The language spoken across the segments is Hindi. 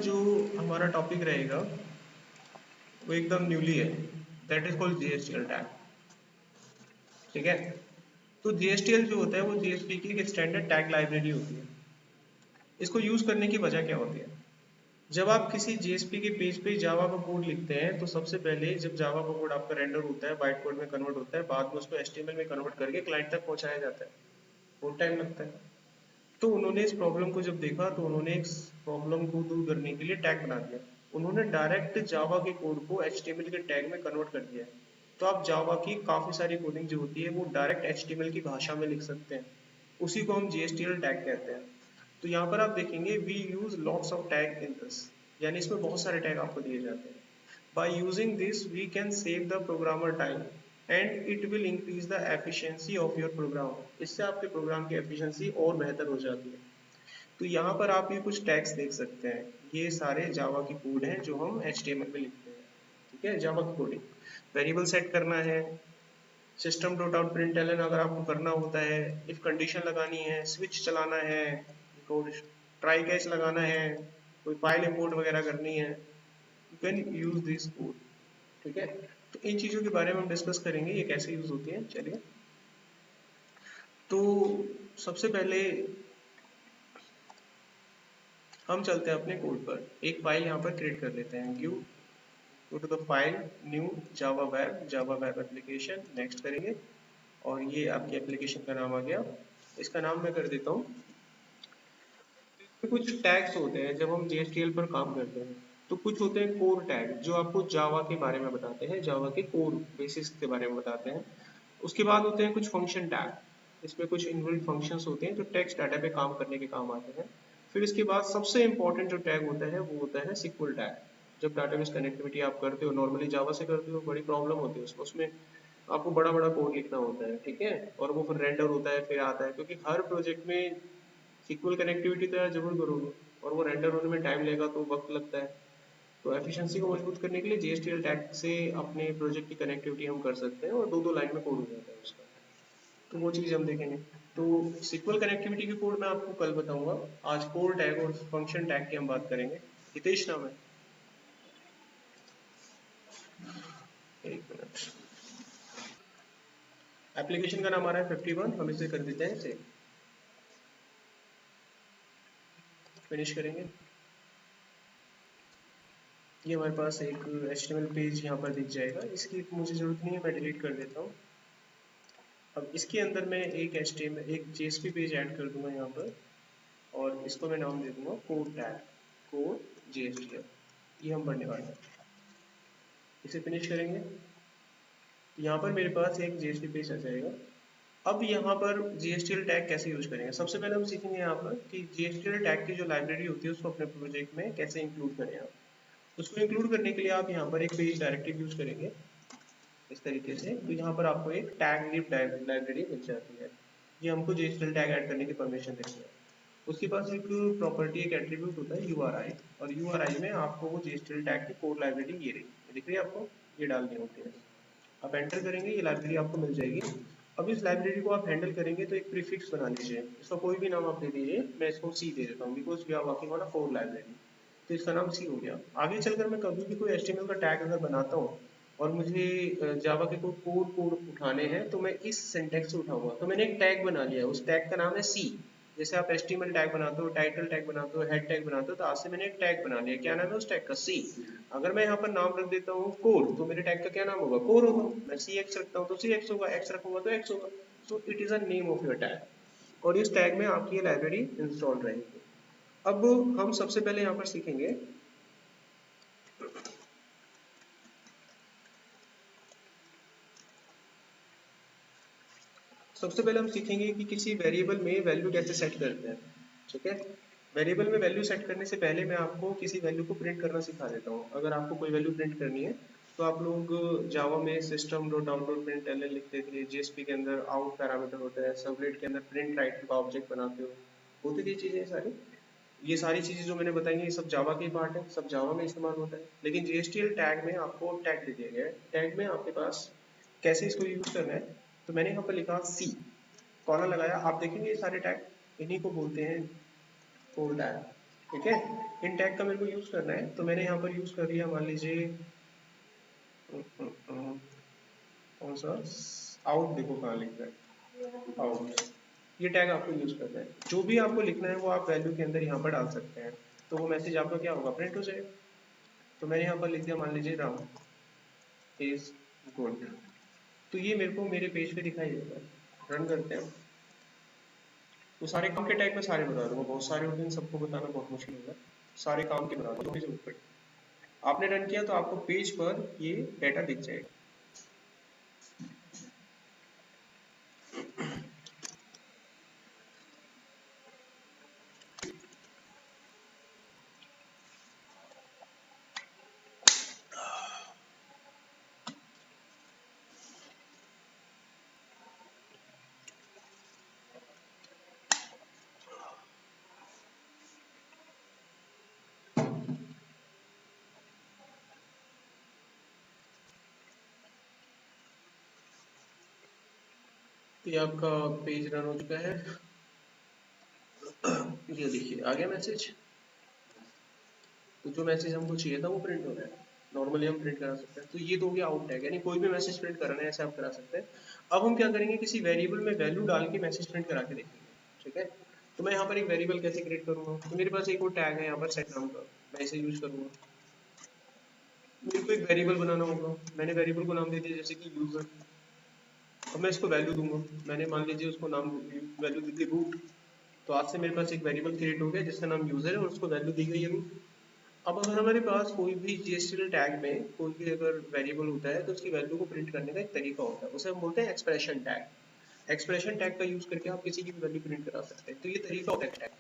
जो हमारा टॉपिक रहेगा वो एकदम न्यूली है, दैट इज कॉल्ड जीएसटीएल टैग। ठीक है, तो जीएसटीएल जो होता है वो जीएसपी की एक स्टैंडर्ड टैग लाइब्रेरी होती है। इसको यूज करने की वजह क्या होती है? जब आप किसी जीएसपी के पेज पे जावा का कोड लिखते हैं तो सबसे पहले जब जावा का कोड आपका रेंडर होता है, बाइट कोड में कन्वर्ट होता है, बाद में उसको एचटीएमएल में कन्वर्ट करके क्लाइंट तक पहुंचाया जाता है, बहुत टाइम लगता है। तो उन्होंने इस प्रॉब्लम को जब देखा तो उन्होंने इस प्रॉब्लम को दूर करने के लिए टैग बना दिया। उन्होंने डायरेक्ट जावा के कोड को एचटीएमएल के टैग में कन्वर्ट कर दिया है। तो आप जावा की काफ़ी सारी कोडिंग जो होती है वो डायरेक्ट एचटीएमएल की भाषा में लिख सकते हैं। उसी को हम जीएसटीएल टैग कहते हैं। तो यहाँ पर आप देखेंगे we use lots of tag in this, यानी इसमें बहुत सारे टैग आपको दिए जाते हैं। By using this we can save the programmer time and it will increase the efficiency of your program. इससे आपके प्रोग्राम की एफिशिएंसी और बेहतर हो जाती है। तो यहाँ पर आप ये कुछ टैग्स देख सकते हैं, ये सारे जावा की कोड हैं जो हम HTML में लिखते हैं। ठीक है, जावा की कोडिंग, वेरिएबल सेट करना है, सिस्टम डॉट आउट प्रिंटलन अगर आपको करना होता है, इफ कंडीशन लगानी है, स्विच चलाना है, ट्राई कैच लगाना है, कोई फाइल इंपोर्ट वगैरह करनी है, you can use this code. ठीक है, तो इन चीजों के बारे में हम डिस्कस करेंगे, ये कैसे यूज होती है। चलिए, तो सबसे पहले हम चलते हैं अपने कोड पर। एक फाइल यहाँ पर क्रिएट कर लेते हैं, give go to the file, new Java web application, next करेंगे और ये आपकी एप्लीकेशन का नाम आ गया। इसका नाम मैं कर देता हूँ। कुछ टैग्स होते हैं जब हम JSTL पर काम करते हैं, तो कुछ होते हैं कोर टैग जो आपको जावा के बारे में बताते हैं, जावा के कोर बेसिस के बारे में बताते हैं। उसके बाद होते हैं कुछ फंक्शन टैग, इसमें कुछ इनबिल्ट फंक्शंस होते हैं जो टेक्स्ट डाटा पे काम करने के काम आते हैं। फिर इसके बाद सबसे इंपॉर्टेंट जो टैग होता है वो होता है सिक्वल टैग। जब डाटाबेस कनेक्टिविटी आप करते हो, नॉर्मली जावा से करते हो, बड़ी प्रॉब्लम होती है उसमें आपको बड़ा बड़ा कोड लिखना होता है। ठीक है, और वो फिर रेंडर होता है, फिर आता है, क्योंकि हर प्रोजेक्ट में सिक्वल कनेक्टिविटी तो यार जरूर करोगे और वो रेंडर होने में टाइम लेगा, तो वक्त लगता है। तो एफिशिएंसी को मजबूत करने के लिए JSTL टैग से अपने प्रोजेक्ट की कनेक्टिविटी हम कर सकते हैं और दो दो लाइन में कोड हो जाता है उसका। तो वो चीज़ हम देखेंगे। तो सिक्वल कनेक्टिविटी के कोड मैं आपको कल बताऊंगा। आज कोर टैग और फंक्शन टैग की हम बात करेंगे। हितेश नाम है, एक मिनट। एप्लीकेशन का नाम आ रहा है 51, हम इसे कर देते हैं सेव, फिनिश करेंगे। ये हमारे पास एक HTML पेज यहाँ पर दिख जाएगा, इसकी मुझे जरूरत नहीं है, मैं डिलीट कर देता हूँ। अब इसके अंदर मैं एक HTML एक JSP पेज ऐड कर दूंगा यहाँ पर, और इसको मैं नाम दे दूंगा कोड टैग, कोड JSTL। ये हम पढ़ने वाले हैं। इसे फिनिश करेंगे, यहाँ पर मेरे पास एक JSP पेज आ जाएगा। अब यहाँ पर JSTL टैग कैसे यूज करेंगे, सबसे पहले हम सीखेंगे यहाँ पर कि JSTL टैग की जो लाइब्रेरी होती है उसको अपने प्रोजेक्ट में कैसे इंक्लूड करें। आप उसको इंक्लूड करने के लिए आप यहाँ पर एक पेज डायरेक्टिव यूज करेंगे इस तरीके से। तो यहाँ पर आपको एक टैग लिब लाइब्रेरी मिल जाती है, ये हमको JSTL टैग ऐड करने की परमिशन देती है। उसके पास एक प्रॉपर्टी, एक एट्रीब्यूट होता है URI, और URI में आपको वो JSTL टैग की कोड लाइब्रेरी ये रही, दिख रही है आपको, ये डालनी होती है। आप एंटर करेंगे, ये लाइब्रेरी आपको मिल जाएगी। अब इस लाइब्रेरी को आप हैंडल करेंगे तो एक प्रीफिक्स बना लीजिए, इसका कोई भी नाम आप दे दीजिए। मैं इसको C दे देता हूँ, because we are working on a code library, तो इसका नाम C हो गया। आगे चलकर मैं कभी भी कोई HTML का टैग अगर बनाता हूँ और मुझे जावा के कोई कोड उठाने हैं तो मैं इस सिंटेक्स से उठाऊंगा। तो मैंने एक टैग बना लिया, उस टैग का नाम है C। जैसे आप HTML टैग बनाते हो, टाइटल टैग बनाते हो, हेड टैग बनाते हो, तो आज से मैंने एक टैग बना लिया। क्या नाम है उस टैग का? C। अगर मैं यहाँ पर नाम रख देता हूँ कोर, तो मेरे टैग का क्या नाम होगा? कोर होगा। मैं CX रखता हूँ तो CX होगा, X रखूंगा तो X होगा। So it is a name of your tag, और इस टैग में आपकी ये लाइब्रेरी इंस्टॉल रहेगी। अब हम सबसे पहले यहाँ पर सीखेंगे कि किसी वेरिएबल में वैल्यू कैसे सेट करते हैं। ठीक है, वेरिएबल में वैल्यू सेट करने से पहले मैं आपको किसी वैल्यू को प्रिंट करना सिखा देता हूँ। अगर आपको कोई वैल्यू प्रिंट करनी है तो आप लोग जावा में system dot out dot print लिखते थे, JSP के अंदर आउट पैरामीटर होता है, सर्वलेट के अंदर प्रिंट राइटर का ऑब्जेक्ट बनाते हो, होती थी चीजें सारी। ये सारी चीजें जो मैंने बताई ये सब जावा के पार्ट है, सब जावा में इस्तेमाल होता है। लेकिन JSTL टैग में आपको टैग दे दिया गया है, टैग में आपके पास कैसे इसको यूज करना है। तो मैंने यहाँ पर लिखा C, कॉलर लगाया, आप देखेंगे ये सारे टैग, इन्हीं को बोलते हैं कोड टैग। ठीक है। इन टैग का मेरे को यूज करना है, तो मैंने यहाँ पर यूज कर लिया, मान लीजिए कौन सा, आउट, देखो कहाँ लिख रहा है आउट। ये टैग आपको यूज करना है, जो भी आपको लिखना है वो आप वैल्यू के अंदर यहाँ पर डाल सकते हैं, तो वो मैसेज आपका क्या होगा, प्रिंट हो जाएगा। तो मैंने यहाँ पर लिख दिया, मान लीजिए राम इज गुड, तो ये मेरे को मेरे पेज पे दिखाई देगा। रन करते हैं, तो सारे काम के टैग में सारे बता दूंगा, बहुत सारे होते हैं, सबको बताना बहुत मुश्किल होगा, सारे काम के बता दूंगा, जरूरत पड़े। आपने रन किया तो आपको पेज पर ये डाटा दिख जाएगा। तो ये आपका पेज रन हो चुका है, ये देखिए आ गया मैसेज। तो जो मैसेज हमको चाहिए था वो प्रिंट हो रहा है, नॉर्मली हम प्रिंट करा सकते हैं। तो ये तो हो गया आउट टैग, यानी कोई भी मैसेज प्रिंट करना है ऐसे आप करा सकते हैं। अब हम क्या करेंगे, किसी वेरिएबल में वैल्यू डाल के मैसेज प्रिंट करा के देखेंगे, ठीक है। तो मैं यहाँ पर एक वेरिएबल कैसे क्रिएट करूंगा, तो मेरे पास एक और टैग है यहाँ पर सेट नाम का, मैं इसे यूज करूंगा। मेरे को एक वेरिएबल बनाना होगा, मैंने वेरिएबल को नाम दे दिया जैसे कि यूजर। अब मैं इसको वैल्यू दूंगा, मैंने मान लीजिए उसको नाम वैल्यू दी थी रूट। तो आज से मेरे पास एक वेरिएबल क्रिएट हो गया जिसका नाम यूजर है और उसको वैल्यू दी गई है रूट। अब अगर हमारे पास कोई भी जीएसटीएल टैग में कोई भी अगर वेरिएबल होता है तो उसकी वैल्यू को प्रिंट करने का एक तरीका होता है, उसे हम बोलते हैं एक्सप्रेशन टैग। एक्सप्रेशन टैग का यूज करके आप किसी की भी वैल्यू प्रिंट करा सकते हैं, तो ये तरीका होता है टैग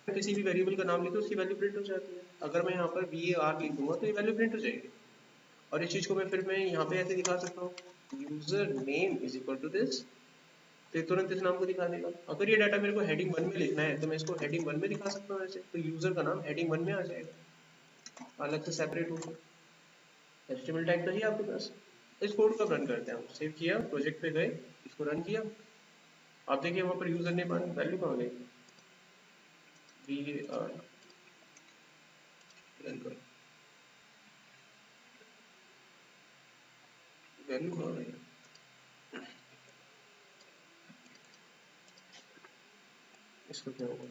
का। किसी भी वेरिएबल का नाम लिखो उसकी वैल्यू प्रिंट हो जाती है। अगर मैं यहाँ पर var लिख दूंगा तो ये वैल्यू प्रिंट हो जाएगी। और इस चीज को मैं यहाँ पे ऐसे दिखा सकता हूँ, user name is equal to this, तो तुरंत इस नाम को दिखा देगा। अगर ये डाटा मेरे को हेडिंग 1 में लिखना है तो मैं इसको हेडिंग 1 में दिखा सकता हूँ ऐसे, तो यूजर का नाम हेडिंग 1 में आ जाएगा, अलग से सेपरेट होगा। एचटीएमएल टैग तो ही आपके पास। इस कोड को रन करते हैं, हम सेव किया, प्रोजेक्ट पे गए, इसको रन किया। आप देखिए वहां पर यूजर नेम वैल्यू कहाँ गई, var रन करो, वैल्यू कहाँ गई, इसको क्या होगा।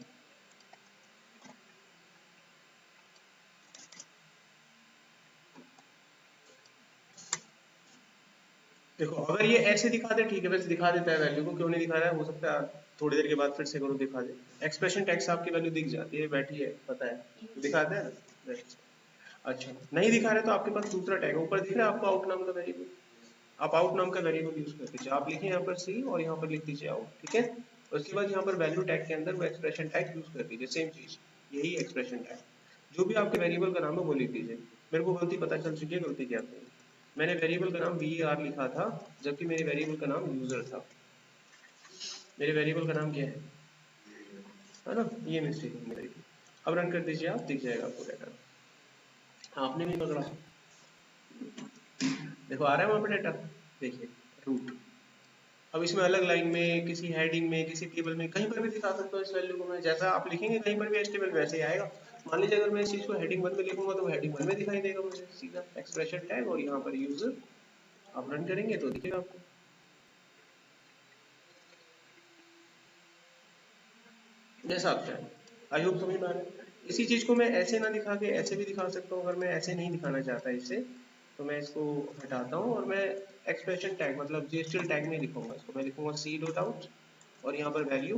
देखो अगर ये ऐसे दिखा दे ठीक है, वैसे दिखा देता है वैल्यू को, क्यों नहीं दिखा रहा है, हो सकता है थोड़ी देर के बाद फिर से करो दिखा दे। एक्सप्रेशन टैक्स आपकी वैल्यू दिख जाती है, बैठी है पता है, तो दिखाता है ना। अच्छा नहीं दिखा रहे तो आपके पास दूसरा टैग है, ऊपर दिख रहा है आपको आउट नाम का वेरिएबल, आप आउट नाम का वेरिएबल यूज कर दीजिए। आप लिखिए यहाँ पर सी और यहाँ पर लिख दीजिए आउट, ठीक है। उसके बाद यहाँ पर वैल्यू टैग के अंदर वो एक्सप्रेशन टैग यूज कर दीजिए, सेम चीज, यही एक्सप्रेशन टैग। जो भी आपके वेरिएबल का नाम है वो लिख दीजिए। मेरे को गलती पता चल चुकी है, गलती क्या थी, मैंने वेरिएबल का नाम var लिखा था जबकि मेरे वेरिएबल का नाम यूजर था। मेरे वेरिएबल का नाम क्या है ना, ये मिस्टेक है मेरी। अब रन कर दीजिए आप, दिख जाएगा आपको डाटा। आपने भी पकड़ा, देखो आ रहा है वहां पे डाटा, देखिए रूट। अब इसमें अलग लाइन में, किसी हेडिंग में, किसी टेबल में, कहीं पर भी दिखा सकता हूँ इस वैल्यू को मैं, जैसा आप लिखेंगे कहीं पर भी एचटीएमएल वैसे ही आएगा। मान लीजिए अगर मैं इस चीज को हेडिंग 1 में लिखूंगा तो हेडिंग 1 में दिखाई देगा मुझे सीधा एक्सप्रेशन टैग, और यहाँ पर यूजर। आप रन करेंगे तो दिखेगा आपको। जैसा आप चाहें, आई होप समझ में आ रहा है। इसी चीज को मैं ऐसे ना दिखा के ऐसे भी दिखा सकता हूँ, अगर मैं ऐसे नहीं दिखाना चाहता इसे, तो मैं इसको हटाता हूँ और मैं एक्सप्रेशन टैग मतलब जीएसटीएल टैग में लिखूंगा इसको, मैं लिखूंगा सी डॉट आउट और यहाँ पर वैल्यू,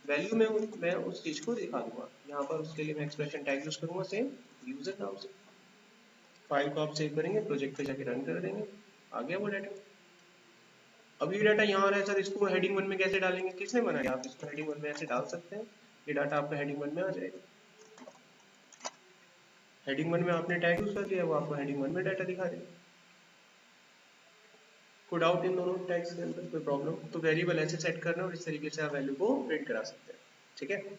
वैल्यू में मैं उस चीज को दिखा दूंगा। यहाँ पर उसके लिए मैं एक्सप्रेशन टैग यूज करूंगा सेम यूजर नाम से। फाइल को आप सेव करेंगे, प्रोजेक्ट पे जाके रन कर देंगे, आ गया वो डाटा। अब ये डाटा यहाँ आ रहा है सर, इसको हेडिंग 1 में कैसे डालेंगे, किसने बनाया, आप इसको हेडिंग 1 में ऐसे डाल सकते हैं, ये डाटा आपका हेडिंग 1 में आ जाएगा। हेडिंग 1 में आपने टैग यूज कर लिया, वो आपको हेडिंग 1 में डाटा दिखा देगा। कोई डाउट इन दोनों टैग्स के अंदर, कोई प्रॉब्लम, तो वेरिएबल ऐसे सेट करना और इस तरीके से आप वैल्यू को प्रिंट करा सकते हैं, ठीक है।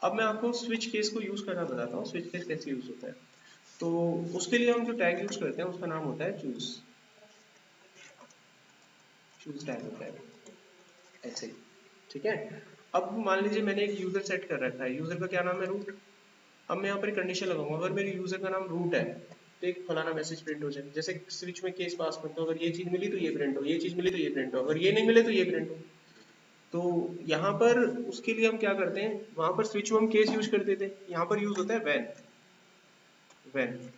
अब मैं आपको स्विच केस को यूज करना बताता हूँ, स्विच केस कैसे यूज होता है। तो उसके लिए हम जो टैग यूज करते हैं उसका नाम होता है चूज, चूज टैग होता है ऐसे ही, ठीक है। अब मान लीजिए मैंने एक यूजर सेट कर रखा है, यूजर का क्या नाम है रूट, अब मैं यहाँ पर कंडीशन लगाऊंगा, अगर मेरे यूजर का नाम रूट है तो एक फलाना मैसेज प्रिंट हो जाए। जैसे स्विच में केस पास करते हो, अगर ये चीज मिली तो ये प्रिंट हो, ये चीज मिली तो ये प्रिंट हो, अगर ये नहीं मिले तो ये प्रिंट हो। तो यहाँ पर उसके लिए हम क्या करते हैं, वहां पर स्विच में हम केस यूज करते थे, यहाँ पर यूज होता है व्हेन। व्हेन,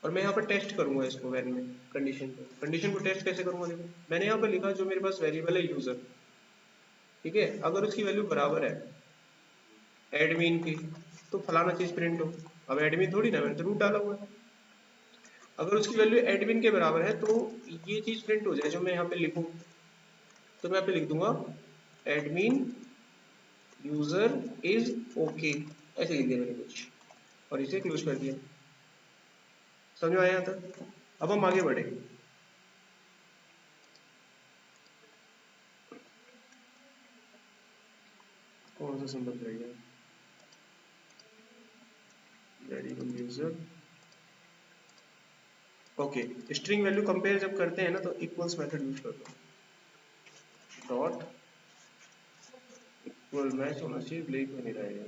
और मैं यहाँ पर टेस्ट करूंगा इसको व्हेन में, कंडीशन को टेस्ट कैसे करूंगा, देखो मैंने यहाँ पर लिखा जो मेरे पास वेरिएबल है यूजर, ठीक है, अगर उसकी वैल्यू बराबर है एडमिन की तो फलाना चीज प्रिंट हो। अब एडमिन थोड़ी ना, मैंने तो रूट डाला हुआ है। अगर उसकी वैल्यू एडमिन के बराबर है तो ये चीज प्रिंट हो जाए जो मैं यहाँ पे लिखूं, तो मैं यहाँ पे लिख दूंगा एडमिन यूजर इज ओके, ऐसे लिख दिया मैंने कुछ और इसे क्लोज कर दिया। समझ में आया था? अब हम आगे बढ़े। कौन सा सिंबल रह गया, variable user, okay. String value compare जब करते हैं ना तो इक्वल्स मेथड यूज कर दो, डॉट इक्वल मैच होना चाहिए, ब्रेक में नहीं रहेगा,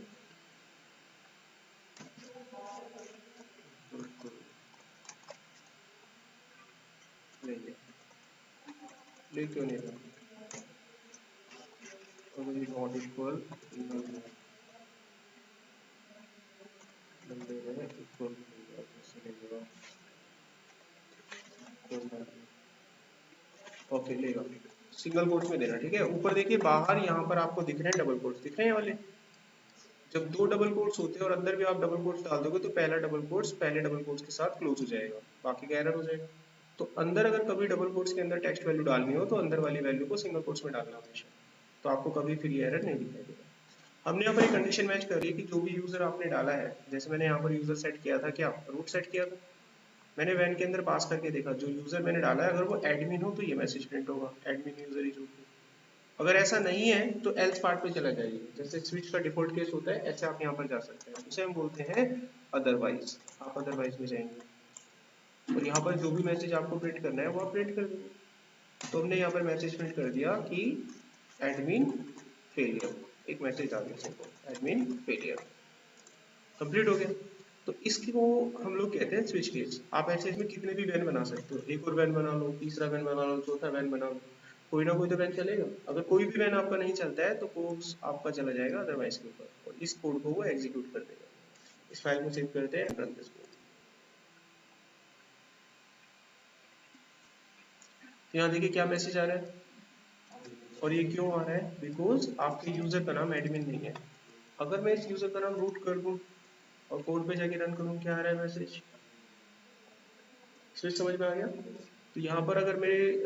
ब्रेक क्यों नहीं रहा, अगर ये नॉट इक्वल इक्वल ओके लेगा, सिंगल कोट्स में देना, ठीक है। ऊपर देखिए बाहर यहाँ पर आपको दिख रहे हैं डबल कोट्स, दिख रहे हैं वाले। जब दो डबल कोट्स होते हैं और अंदर भी आप डबल कोट्स डाल दोगे तो पहला डबल कोट्स पहले डबल कोट्स के साथ क्लोज हो जाएगा, बाकी का एरर हो जाएगा। तो अंदर अगर कभी डबल कोट्स के अंदर टेक्स्ट वैल्यू डालनी हो तो अंदर वाली वैल्यू को सिंगल कोट्स में डालना हमेशा, तो आपको कभी फिर ये एरर नहीं दिखाई देगा। हमने यहाँ पर एक कंडीशन मैच करी कि जो भी यूजर आपने डाला है, जैसे मैंने यहाँ पर यूजर सेट किया था, क्या रूट सेट किया था, मैंने वैन के अंदर पास करके देखा जो यूजर मैंने डाला है अगर वो एडमिन हो तो ये मैसेज प्रिंट होगा, एडमिन यूजर इज ओके। अगर ऐसा नहीं है तो एल्स पार्ट पे चला जाइए, जैसे स्विच का डिफॉल्ट केस होता है ऐसे आप यहाँ पर जा सकते हैं, उसे हम बोलते हैं अदरवाइज। आप अदरवाइज में जाएंगे और यहाँ पर जो भी मैसेज आपको प्रिंट करना है वो आप प्रिंट कर देंगे। तो हमने यहाँ पर मैसेज प्रिंट कर दिया कि एडमिन फेलियर, एक मैसेज आ गया सिंपल एडमिन फेलियर, कंप्लीट हो गया। तो इसको हम लोग कहते हैं स्विच केस। आप ऐसे इसमें कितने भी वैन बना सकते हो, एक और वैन बना लो, तीसरा वैन बना लो, चौथा वैन बना लो, कोई ना कोई तो वैन चलेगा। अगर कोई भी वैन आपका नहीं चलता है तो कोड आपका चला जाएगा अदरवाइज के ऊपर और इस कोड को वो एग्जीक्यूट कर देगा। इस फाइल को सेव करते हैं, रन दिस कोड। तो यहाँ देखिए क्या मैसेज आ रहा है, और ये क्यों आ रहा है, बिकॉज आपके यूजर का नाम एडमिन नहीं है। अगर मैं इस यूजर का नाम रूट कर दूं और कोड पे जाके रन करूं, क्या आ रहा है मैसेज, स्विच समझ में आ गया। तो यहाँ पर अगर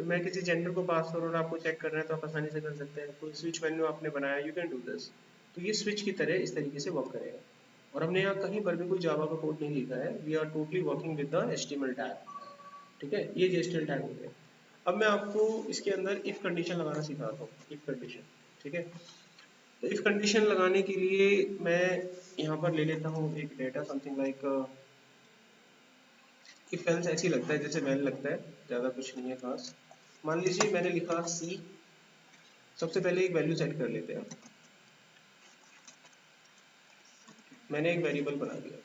मैं किसी जेंडर को पास करूँ और आपको चेक करना है तो आप आसानी से कर सकते हैं। कोई स्विच मेन्यू आपने बनाया, यू कैन डू दिस। तो ये स्विच की तरह इस तरीके से वर्क करेगा। और हमने यहाँ कहीं पर भी कोई जावा का कोड नहीं लिखा है, we are totally working with the HTML tag, ठीक है। ये जेएसटीएल टैग हो गया। अब मैं आपको इसके अंदर इफ कंडीशन लगाना सिखाता हूँ, इफ कंडीशन, ठीक है। तो इफ कंडीशन लगाने के लिए मैं यहाँ पर ले लेता हूँ एक data something like if else, ऐसी लगता है जैसे वेल लगता है, ज्यादा कुछ नहीं है खास। मान लीजिए मैंने लिखा सी, सबसे पहले एक वैल्यू सेट कर लेते हैं। मैंने एक वेरिएबल बना दिया,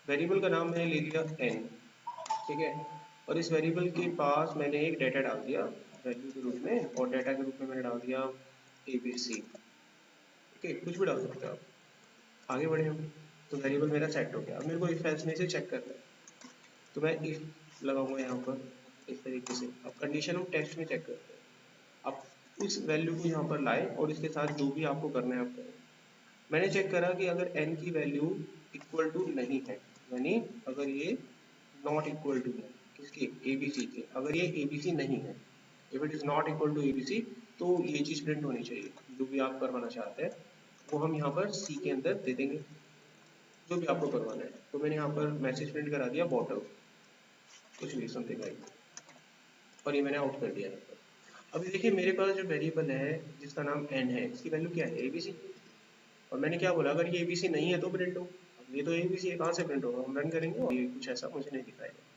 वेरिएबल का नाम मैंने ले लिया n, ठीक है। और इस वेरिएबल के पास मैंने एक डेटा डाल दिया वैल्यू के रूप में, और डेटा के रूप में मैंने डाल दिया abc, ठीक है, कुछ भी डाल सकते हो आप। आगे बढ़े हम, तो वेरिएबल मेरा सेट हो गया। अब मेरे को इफ एल्स में से चेक करना है, तो मैं इफ लगाऊंगा यहाँ पर इस तरीके से। अब कंडीशन हम टेक्स्ट में चेक करते हैं। आप उस वैल्यू को यहाँ पर लाए और इसके साथ जो भी आपको करना है आप करें। मैंने चेक करा कि अगर n की वैल्यू इक्वल टू नहीं है, यानी अगर ये नॉट इक्वल टू है किसके, abc के, अगर ये abc नहीं है, if it is not equal to abc, तो ये चीज प्रिंट होनी चाहिए। जो भी आप करवाना चाहते हैं वो हम यहाँ पर c के अंदर दे देंगे, जो भी आपको करवाना है। तो मैंने यहाँ पर मैसेज प्रिंट करा दिया बॉटल, कुछ भी समथिंग लाइक, और ये मैंने आउट कर दिया यहाँ पर। अभी देखिए मेरे पास जो वेरिएबल है जिसका नाम n है, इसकी वैल्यू क्या है, abc। और मैंने क्या बोला, अगर ये abc नहीं है तो प्रिंट हो। अब ये तो abc है, कहाँ से प्रिंट होगा, हम रन करेंगे और ये कुछ ऐसा मुझे नहीं दिखाएगा।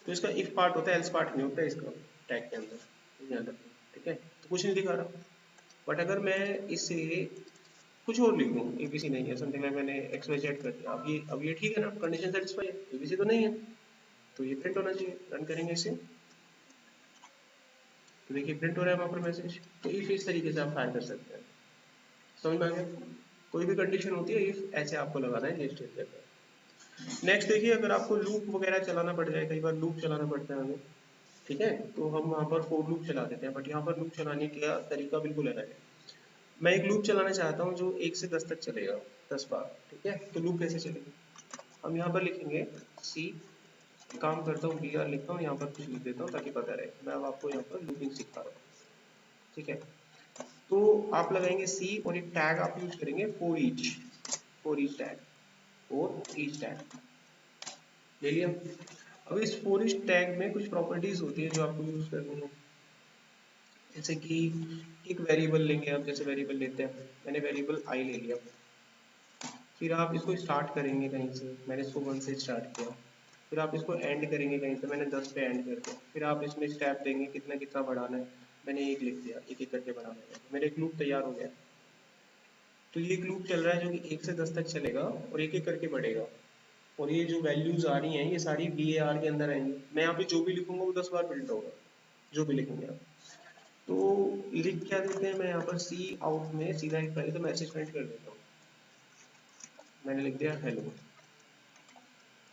तो इसका इफ पार्ट होता है, एल्स पार्ट नहीं होता है इसका टैग के अंदर, याद रखना, ठीक है। तो कुछ नहीं दिखा रहा, बट अगर मैं इसे कुछ और लिख दूँ, एबीसी नहीं है, समथिंग लाइक मैंने एक्स वाई जेड कर दिया। अब ये ठीक है ना, कंडीशन सेटिस्फाई है, एबीसी तो नहीं है, तो ये प्रिंट होना चाहिए। रन करेंगे इसे तो देखिए प्रिंट हो रहा है वहाँ पर मैसेज। तो इफ इस तरीके से आप फायर कर सकते हैं। समझ में आ गया? कोई भी कंडीशन होती है इफ ऐसे आपको लगाना है नेक्स्ट स्टेप पे। नेक्स्ट देखिए, अगर आपको लूप वगैरह चलाना पड़ जाए, कई बार लूप चलाना पड़ता है हमें, ठीक है, तो हम वहाँ पर फोर लूप चला देते हैं, बट यहाँ पर लूप चलाने का तरीका बिल्कुल अलग है। मैं एक लूप चलाना चाहता हूँ जो 1 से 10 तक चलेगा, 10 बार, ठीक है। तो लूप कैसे चलेगा, हम यहाँ पर लिखेंगे सी, काम करता हूँ br लिखता हूँ, यहाँ पर कुछ लिख देता हूँ ताकि पता रहे। मैं अब आपको यहाँ पर लूपिंग सिखा रहा हूँ, ठीक है। तो आप लगाएंगे सी और एक टैग आप यूज करेंगे for each tag, for each tag ले लिया। अब इस फॉर ईच टैग में कुछ प्रॉपर्टीज होती है जो आपको यूज करनी है, जैसे कि एक वेरिएबल लेंगे आप, जैसे वेरिएबल लेते हैं, मैंने वेरिएबल आई ले लिया, फिर आप इसको स्टार्ट करेंगे कहीं से, मैंने इसको 1 से स्टार्ट किया, फिर आप इसको एंड करेंगे कहीं से, मैंने 10 पे एंड कर दिया, फिर आप इसमें स्टेप देंगे कितना कितना बढ़ाना है, मैंने एक लिख दिया, एक एक करके बढ़ाना है, मेरा एक लूप तैयार हो गया। तो ये एक लूप चल रहा है जो कि 1 से 10 तक चलेगा और एक एक करके बढ़ेगा, और ये जो वैल्यूज आ रही हैं ये सारी VAR के अंदर आएंगी। मैं यहाँ पे जो भी लिखूंगा वो 10 बार प्रिंट होगा, जो भी लिखेंगे आप। तो लिख क्या देते हैं, मैं यहाँ पर सी आउट में सीधा एक पहले तो मैसेज प्रिंट कर देता हूँ, मैंने लिख दिया हेलो,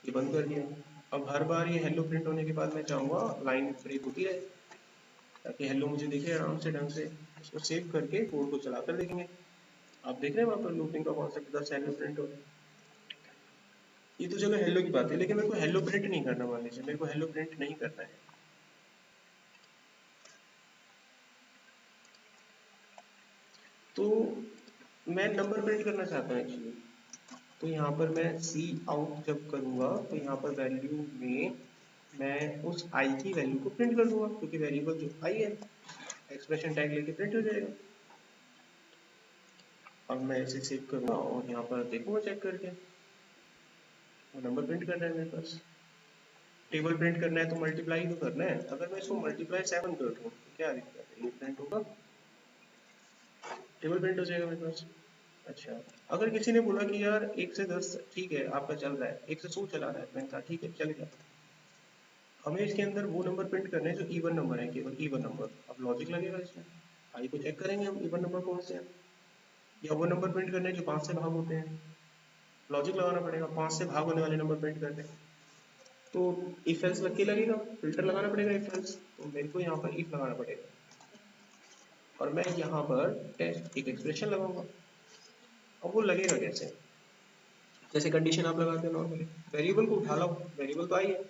ये बंद कर दिया। अब हर बार ये हेलो प्रिंट होने के बाद मैं चाहूँगा लाइन ब्रेक होती रहे, ताकि हेलो मुझे दिखे आराम से ढंग से। इसको सेव करके कोड को चला कर देखेंगे। आप देख रहे हैं वहाँ पर लूपिंग का कॉन्सेप्ट 10 हेलो प्रिंट हो। ये तो चलो हेलो की बात है, लेकिन मेरे को हेलो प्रिंट नहीं करना, मान लीजिए मेरे को हेलो प्रिंट नहीं करना है, तो मैं नंबर प्रिंट करना चाहता हूँ एक्चुअली। तो यहाँ पर मैं सी आउट जब करूँगा तो यहाँ पर वैल्यू में मैं उस आई की वैल्यू को प्रिंट कर दूंगा, क्योंकि वेरिएबल जो आई है एक्सप्रेशन टैग लेके प्रिंट हो जाएगा। अब मैं इसे सेव करूँगा और यहाँ पर देखूंगा चेक करके, और नंबर प्रिंट करना है मेरे पास। टेबल प्रिंट करना है तो मल्टीप्लाई तो करना है, अगर मैं इसको मल्टीप्लाई 7 कर दूँ तो क्या दिक्कत है, ये प्रिंट होगा, टेबल प्रिंट हो जाएगा मेरे पास। अच्छा, अगर किसी ने बोला कि यार 1 से 10 ठीक है आपका चल रहा है, 1 से 100 चला रहा है, मैंने कहा ठीक है चलेगा, हमें इसके अंदर वो नंबर प्रिंट करने हैं जो इवन नंबर है, केवल इवन नंबर। अब लॉजिक लगेगा इसमें, आई को चेक करेंगे हम इवन नंबर कौन से हैं, या वो नंबर प्रिंट करने हैं जो 5 से भाग होते हैं, लॉजिक लगाना पड़ेगा, 5 से भाग होने वाले नंबर प्रिंट करने हैं। तो इफ एल्स लग के लगेगा, फिल्टर लगाना पड़ेगा इफ एल्स, तो मेरे को यहाँ पर इफ लगाना पड़ेगा, और मैं यहाँ पर टेस्ट एक एक्सप्रेशन लगाऊंगा। अब वो लगेगा कैसे, जैसे कंडीशन आप लगाते हैं नॉर्मली, वेरिएबल को उठा लो, वेरिएबल तो आई है,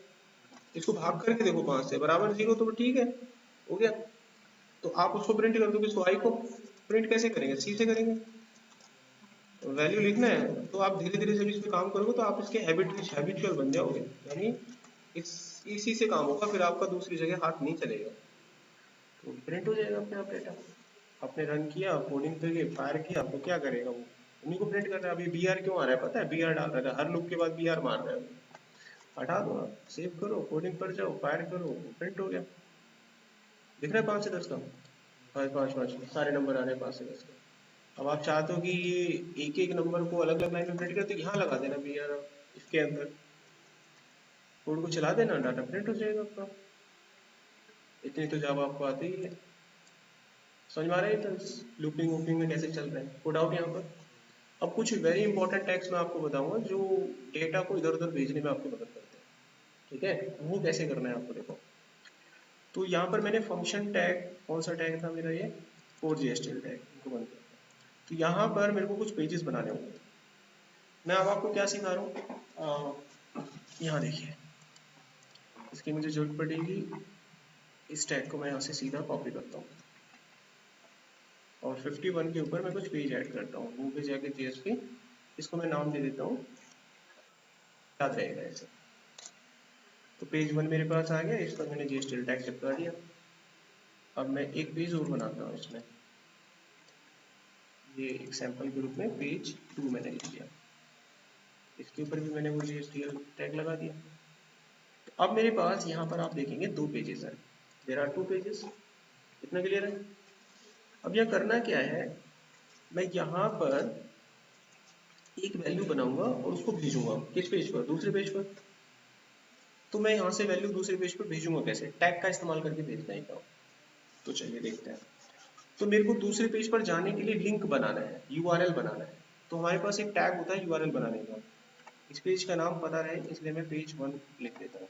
इसको भाग करके देखो 5 से बराबर 0, तो ठीक है, हो गया। तो आप उसको प्रिंट कर दो, किसको, आई को। प्रिंट कैसे करेंगे, सी से करेंगे, वैल्यू लिखना है। तो आप धीरे धीरे जब इसमें काम करोगे तो आप इसके हैबिचुअल बन जाओगे, यानी इस इसी से काम होगा, फिर आपका दूसरी जगह हाथ नहीं चलेगा, तो प्रिंट हो जाएगा अपने आप डेटा। आपने रन किया, कोडिंग करके फायर किया, तो क्या करेगा वो, उन्हीं को प्रिंट कर रहा है। अभी बी आर क्यों आ रहा है पता है, बी आर डाल रहा है, हर लूप के बाद बी आर मार रहा है, हटा दो आप, सेव करो, कोडिंग पर जाओ, फायर करो, प्रिंट हो गया। दिख रहा है 5 से 10 का, 5 5 5 सारे नंबर आ रहे हैं 5 से 10 के। अब आप चाहते हो कि ये एक एक नंबर को अलग अलग लाइन में प्रिंट करते, यहाँ लगा देना बी आर, इसके अंदर कोड को चला देना, डाटा प्रिंट हो जाएगा आपका। इतनी तो जॉब आपको आती ही है। समझ में आ रहा है फ्रेंड्स, लूपिंग वूपिंग में कैसे चल रहा है, कोड आउट यहाँ पर। अब कुछ वेरी इंपॉर्टेंट टैग्स मैं आपको बताऊंगा जो डेटा को इधर उधर भेजने में आपकी मदद करते हैं, ठीक है। वो कैसे करना है आपको, देखो। तो यहाँ पर मैंने फंक्शन टैग, कौन सा टैग था मेरा, ये four.jstl टैग, इनको बंद कर दिया। तो यहाँ पर मेरे को कुछ पेजेस बनाने होंगे। मैं अब आपको क्या सिखा रहा हूँ, यहाँ देखिए, इसकी मुझे जरूरत पड़ेगी, इस टैग को मैं यहाँ से सीधा कॉपी करता हूँ और 51 के ऊपर मैं कुछ पेज ऐड करता हूँ, वो पे जाके JSP, इसको मैं नाम दे देता हूँ, याद रहेगा ऐसे। तो पेज 1 मेरे पास आ गया, इस पर मैंने JSTL टैग चिपका दिया। अब मैं एक पेज और बनाता हूँ इसमें, ये एग्जाम्पल के रूप में पेज 2 मैंने लिख दिया, इसके ऊपर भी मैंने वो JSTL टैग लगा दिया। तो अब मेरे पास यहाँ पर आप देखेंगे 2 पेजेस हैं, देयर आर 2 पेजेस, इतना क्लियर है। अब यह करना क्या है, मैं यहाँ पर एक वैल्यू बनाऊंगा और उसको भेजूंगा किस पेज पर, दूसरे पेज पर। तो मैं यहाँ से वैल्यू दूसरे पेज पर भेजूंगा कैसे, टैग का इस्तेमाल करके भेजना है। तो चलिए देखते हैं। तो मेरे को दूसरे पेज पर जाने के लिए लिंक बनाना है, यूआरएल बनाना है। तो हमारे पास एक टैग होता है यूआरएल बनाने का। इस पेज का नाम पता रहे इसलिए मैं पेज 1 लिख देता हूँ।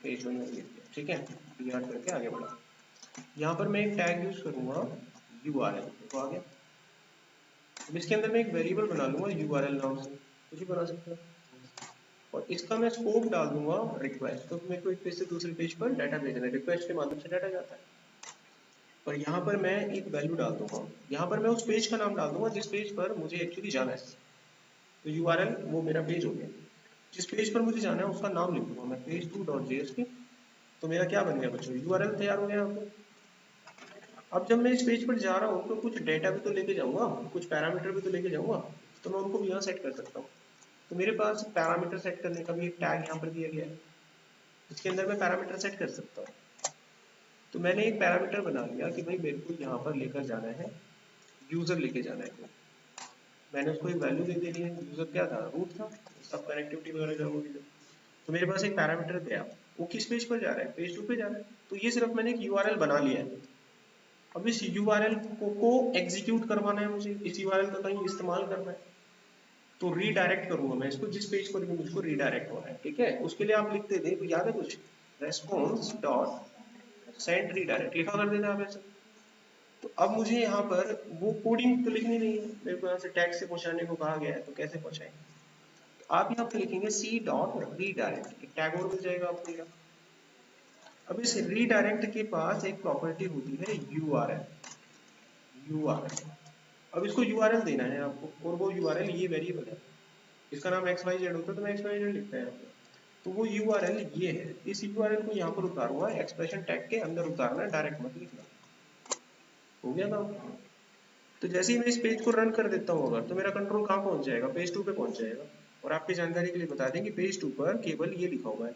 पेज 1 में लिख दिया, ठीक है। PR करके आगे बढ़ा। यहाँ पर मैं एक टैग यूज करूंगा यूआरएल, तो आ गया। अब इसके अंदर मैं एक वेरिएबल बना लूंगा यूआरएल नाम से, कुछ भी बना सकते हैं। और इसका मैं स्कोप डाल दूंगा रिक्वेस्ट। तो मेरे को एक पेज से दूसरे पेज पर डाटा भेजना है, रिक्वेस्ट के माध्यम से डाटा जाता है। और यहाँ पर मैं एक वैल्यू डाल दूंगा। यहाँ पर मैं उस पेज का नाम डाल दूंगा जिस पेज पर मुझे एक्चुअली जाना है। तो यूआरएल वो मेरा पेज हो गया। जिस पेज पर मुझे जाना है उसका नाम लिख दूंगा मैं, page2.jsp। तो मेरा क्या बन गया बच्चों, यूआरएल तैयार हो गया यहाँ पर। अब जब मैं इस पेज पर जा रहा हूँ तो कुछ डेटा भी तो लेके जाऊंगा, कुछ पैरामीटर भी तो लेके जाऊंगा। तो मैं उनको भी यहाँ सेट कर सकता हूँ। तो मेरे पास पैरामीटर सेट करने का भी एक टैग यहाँ पर दिया गया है। इसके अंदर मैं पैरामीटर सेट कर सकता हूँ। तो मैंने एक पैरामीटर बना लिया कि भाई मेरे को यहाँ पर लेकर जाना है, यूजर लेके जाना है। मैंने उसको एक वैल्यू दे दी है। यूजर क्या था, रूट था, सब कनेक्टिविटी वगैरह जो होगी। तो मेरे पास एक पैरामीटर गया, वो किस पेज पर जा रहा है, पेज 2 पे जा रहा है। तो ये सिर्फ मैंने एक यूआरएल बना लिया है। अब इस यूआरएल को एग्जीक्यूट करवाना है मुझे, इस यूआरएल का कहीं इस्तेमाल करना है। तो रीडायरेक्ट करूंगा मैं इसको जिस पेज पर भी मुझको रीडायरेक्ट होना है, ठीक है। उसके लिए आप लिखते थे, तो याद है कुछ, रेस्पॉन्स डॉट सेंड रीडायरेक्ट लिखा कर देते आप ऐसे। तो अब मुझे यहाँ पर वो कोडिंग तो लिखनी नहीं है, मेरे को यहाँ से टैग से पहुंचाने को कहा गया है, तो कैसे पहुंचाएंगे। आप यहाँ पे लिखेंगे सी डॉट रीडायरेक्ट, एक टैग और मिल जाएगा आपको यहाँ। अब इस रीडायरेक्ट के पास एक प्रॉपर्टी होती है यूआरएल। यूआरएल, अब इसको यूआरएल देना है आपको, और वो यूआरएल ये वेरिएबल है। इसका नाम XYZ होता है तो मैं XYZ लिखता है यहाँ पे। तो वो यूआरएल ये है, इस यूआरएल को यहाँ पर उतारूंगा, एक्सप्रेशन टैग के अंदर उतारना है, डायरेक्ट मत लिखना। हो गया काम। तो जैसे ही मैं इस पेज को रन कर देता हूँ अगर, तो मेरा कंट्रोल कहाँ पहुंच जाएगा, पेज 2 पे पहुंच जाएगा। और आपकी जानकारी के लिए बता दें कि पेज 2 पर केवल ये लिखा हुआ है।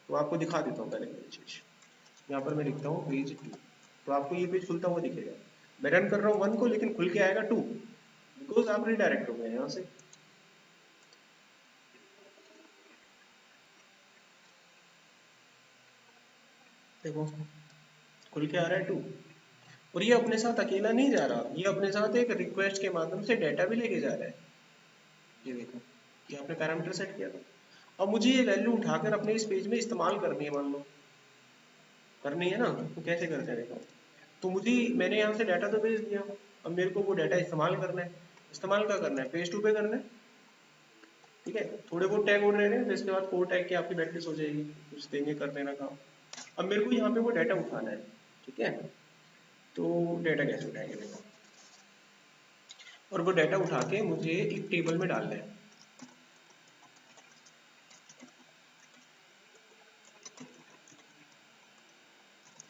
तो आपको दिखा देता हूँ पहले ये चीज। यहाँ पर मैं लिखता हूँ पेज 2, तो आपको ये पेज खुलता हुआ दिखेगा। मैं रन कर रहा हूँ 1 को, लेकिन खुल के आएगा 2, बिकॉज आप रिडायरेक्ट हो गए यहाँ से। देखो खुल के आ रहा है 2। और ये अपने साथ अकेला नहीं जा रहा, ये अपने साथ एक रिक्वेस्ट के माध्यम से डाटा भी लेके जा रहा है। ये देखो, ये आपने पैरामीटर सेट किया था। अब मुझे ये वैल्यू उठाकर अपने इस पेज में इस्तेमाल करनी है, मान लो करनी है ना। तो कैसे करते हैं देखो। तो मुझे, मैंने यहाँ से डाटा तो भेज दिया, अब मेरे को वो डाटा इस्तेमाल करना है। इस्तेमाल क्या करना है, पेज 2 पे करना है, ठीक है। थोड़े बहुत टैग और रह रहे हैं, तो इसके बाद 4 टैग की आपकी प्रैक्टिस हो जाएगी, कुछ देंगे कर लेना काम। अब मेरे को यहाँ पे वो डाटा उठाना है, ठीक है। तो डाटा कैसे उठाएंगे देखो, और वो डाटा उठा के मुझे एक टेबल में डालना है।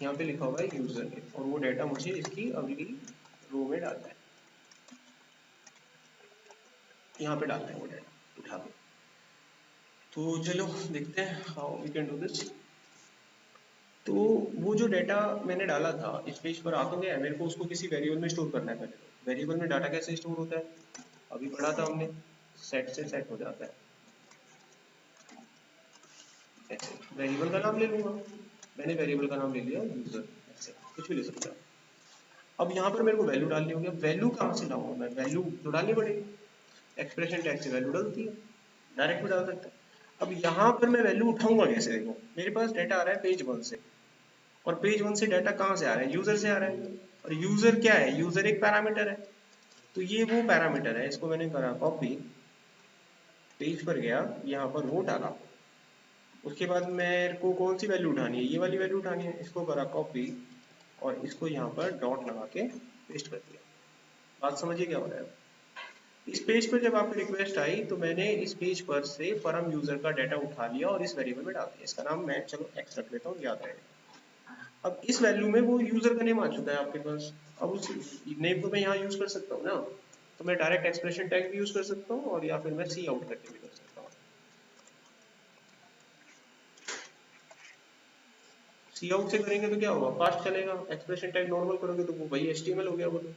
यहाँ पे लिखा हुआ है यूजर ने, और वो डाटा मुझे इसकी अगली रो में डालना है। यहाँ पे डालना है वो डाटा उठा के। तो चलो देखते हैं how we can do this. तो वो जो डाटा मैंने डाला था इस पेज पर आ तो गया है, मेरे को उसको किसी वेरिएबल में स्टोर करना है पहले। तो वेरिएबल में डाटा कैसे स्टोर होता है, अभी पढ़ा था हमने, सेट से सेट हो जाता है। ऐसे वेरिएबल का नाम ले लूंगा, मैंने वेरिएबल का नाम ले लिया यूजर, ऐसे कुछ भी ले सकता है। अब यहाँ पर मेरे को वैल्यू डालनी होगी। अब वैल्यू कहाँ से लाऊंगा मैं, वैल्यू तो डालनी पड़ेगी, एक्सप्रेशन टैग से वैल्यू डलती है, डायरेक्ट भी डाल सकता है। अब यहाँ पर मैं वैल्यू उठाऊंगा कैसे, देखो मेरे पास डाटा आ रहा है पेज 1 से, और पेज 1 से डाटा कहाँ से आ रहा है, यूजर से आ रहा है। और यूजर क्या है, यूजर एक पैरामीटर है। तो ये वो पैरामीटर है, इसको मैंने करा कॉपी, पेज पर गया, यहाँ पर वो डाला। उसके बाद मेरे को कौन सी वैल्यू उठानी है, ये वाली वैल्यू उठानी है, इसको करा कॉपी, और इसको यहाँ पर डॉट लगा के पेस्ट कर दिया। बात समझिए क्या हो रहा है। इस पेज पर जब आपकी रिक्वेस्ट आई तो मैंने इस पेज पर से परम यूजर का डाटा उठा लिया और इस वेरिएबल में डाल दिया। इसका नाम मैं चलो एक्स रख लेता हूँ, याद रहेगा। अब इस वैल्यू में वो यूजर का नेम आ चुका है आपके पास। अब उस नेम को मैं यहाँ यूज कर सकता हूँ ना, तो मैं डायरेक्ट एक्सप्रेशन टैग भी यूज कर सकता हूँ, और या फिर मैं सी आउट करके भी कर सकता हूँ। सी आउट से करेंगे तो क्या होगा, फास्ट चलेगा, एक्सप्रेशन टैग नॉर्मल करोगे तो वो वही HTML हो गया वो तो।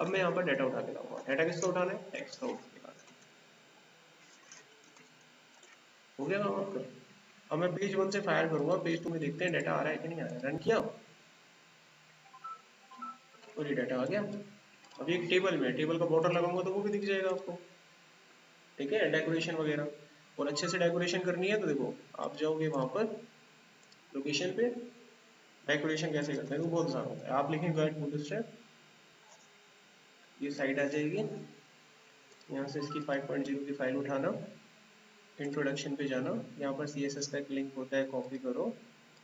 अब मैं यहाँ पर डाटा उठा के लाऊंगा। डाटा किसका उठाना है? टेक्स्ट का उठा के लाना है। हो गया काम आपका। अब मैं पेज 1 से फायर करूंगा, पेज 2 में देखते हैं डाटा आ रहा है कि नहीं आ रहा है। रन किया और ये डाटा आ गया। अब एक टेबल में टेबल का बॉर्डर लगाऊंगा तो वो भी दिख जाएगा आपको, ठीक है, डेकोरेशन वगैरह। और अच्छे से डेकोरेशन करनी है तो देखो आप जाओगे वहां पर लोकेशन पे, डेकोरेशन कैसे करते हैं वो बहुत आसान होता है। आप लिखेंगे गाइड बूटस्ट्रैप, ये साइट आ जाएगी, यहाँ से इसकी 5.0 की फाइल उठाना, इंट्रोडक्शन पे जाना, यहाँ पर CSS का एक लिंक होता है, कॉपी करो,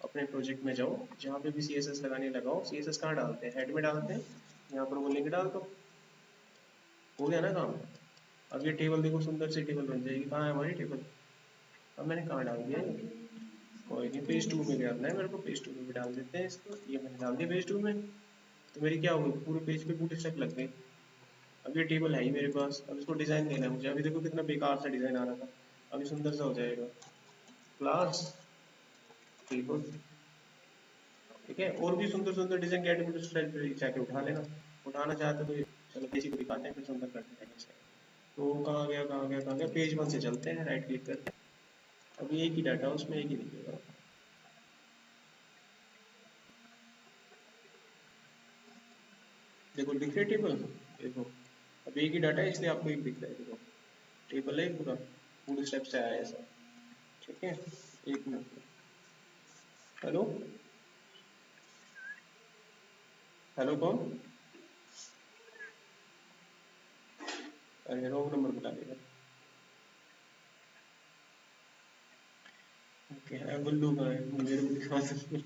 अपने प्रोजेक्ट में जाओ, जहाँ पे भी CSS लगाने लगाओ। CSS कहाँ डालते हैं? हेड में डालते हैं, यहाँ पर वो लिंक डाल दो। हो गया ना काम। अब ये टेबल देखो, सुंदर सी टेबल बन जाएगी। कहाँ है हमारी टेबल? अब मैंने कहाँ डाल दिया है? कोई नहीं, पेज 2 में डालना है मेरे को, पेज 2 में भी डाल देते हैं इसको। ये मैंने डाल दिया पेज 2 में, तो मेरी क्या होगी, पूरे पेज पे बूटस्ट्रैप लग गई। अब ये टेबल है ही मेरे पास, अब इसको डिजाइन देना है मुझे। अभी देखो कितना बेकार सा डिजाइन आ रहा था, अभी सुंदर सा हो जाएगा। क्लास टेबल, ठीक है, और भी सुंदर सुंदर डिजाइन गेट बूटस्ट्रैप पे जाके उठा लेना। उठाना चाहते तो चलो बेसिक को दिखाते हैं, फिर सुंदर करते हैं कैसे। तो कहाँ गया कहाँ गया कहाँ गया, पेज 1 से चलते हैं, राइट क्लिक करते हैं। अब एक ही डाटा उसमें एक ही दिखेगा, देखो दिख रहा है टेबल, देखो अब एक ही डाटा है इसलिए आपको एक दिख रहा है। देखो टेबल है पूरा, बूटस्ट्रैप से आया है ऐसा, ठीक है। एक मिनट, हेलो हेलो कौन? अरे रॉन्ग नंबर बता देगा। ओके है, गुल्लू का है, मेरे को दिखा सकते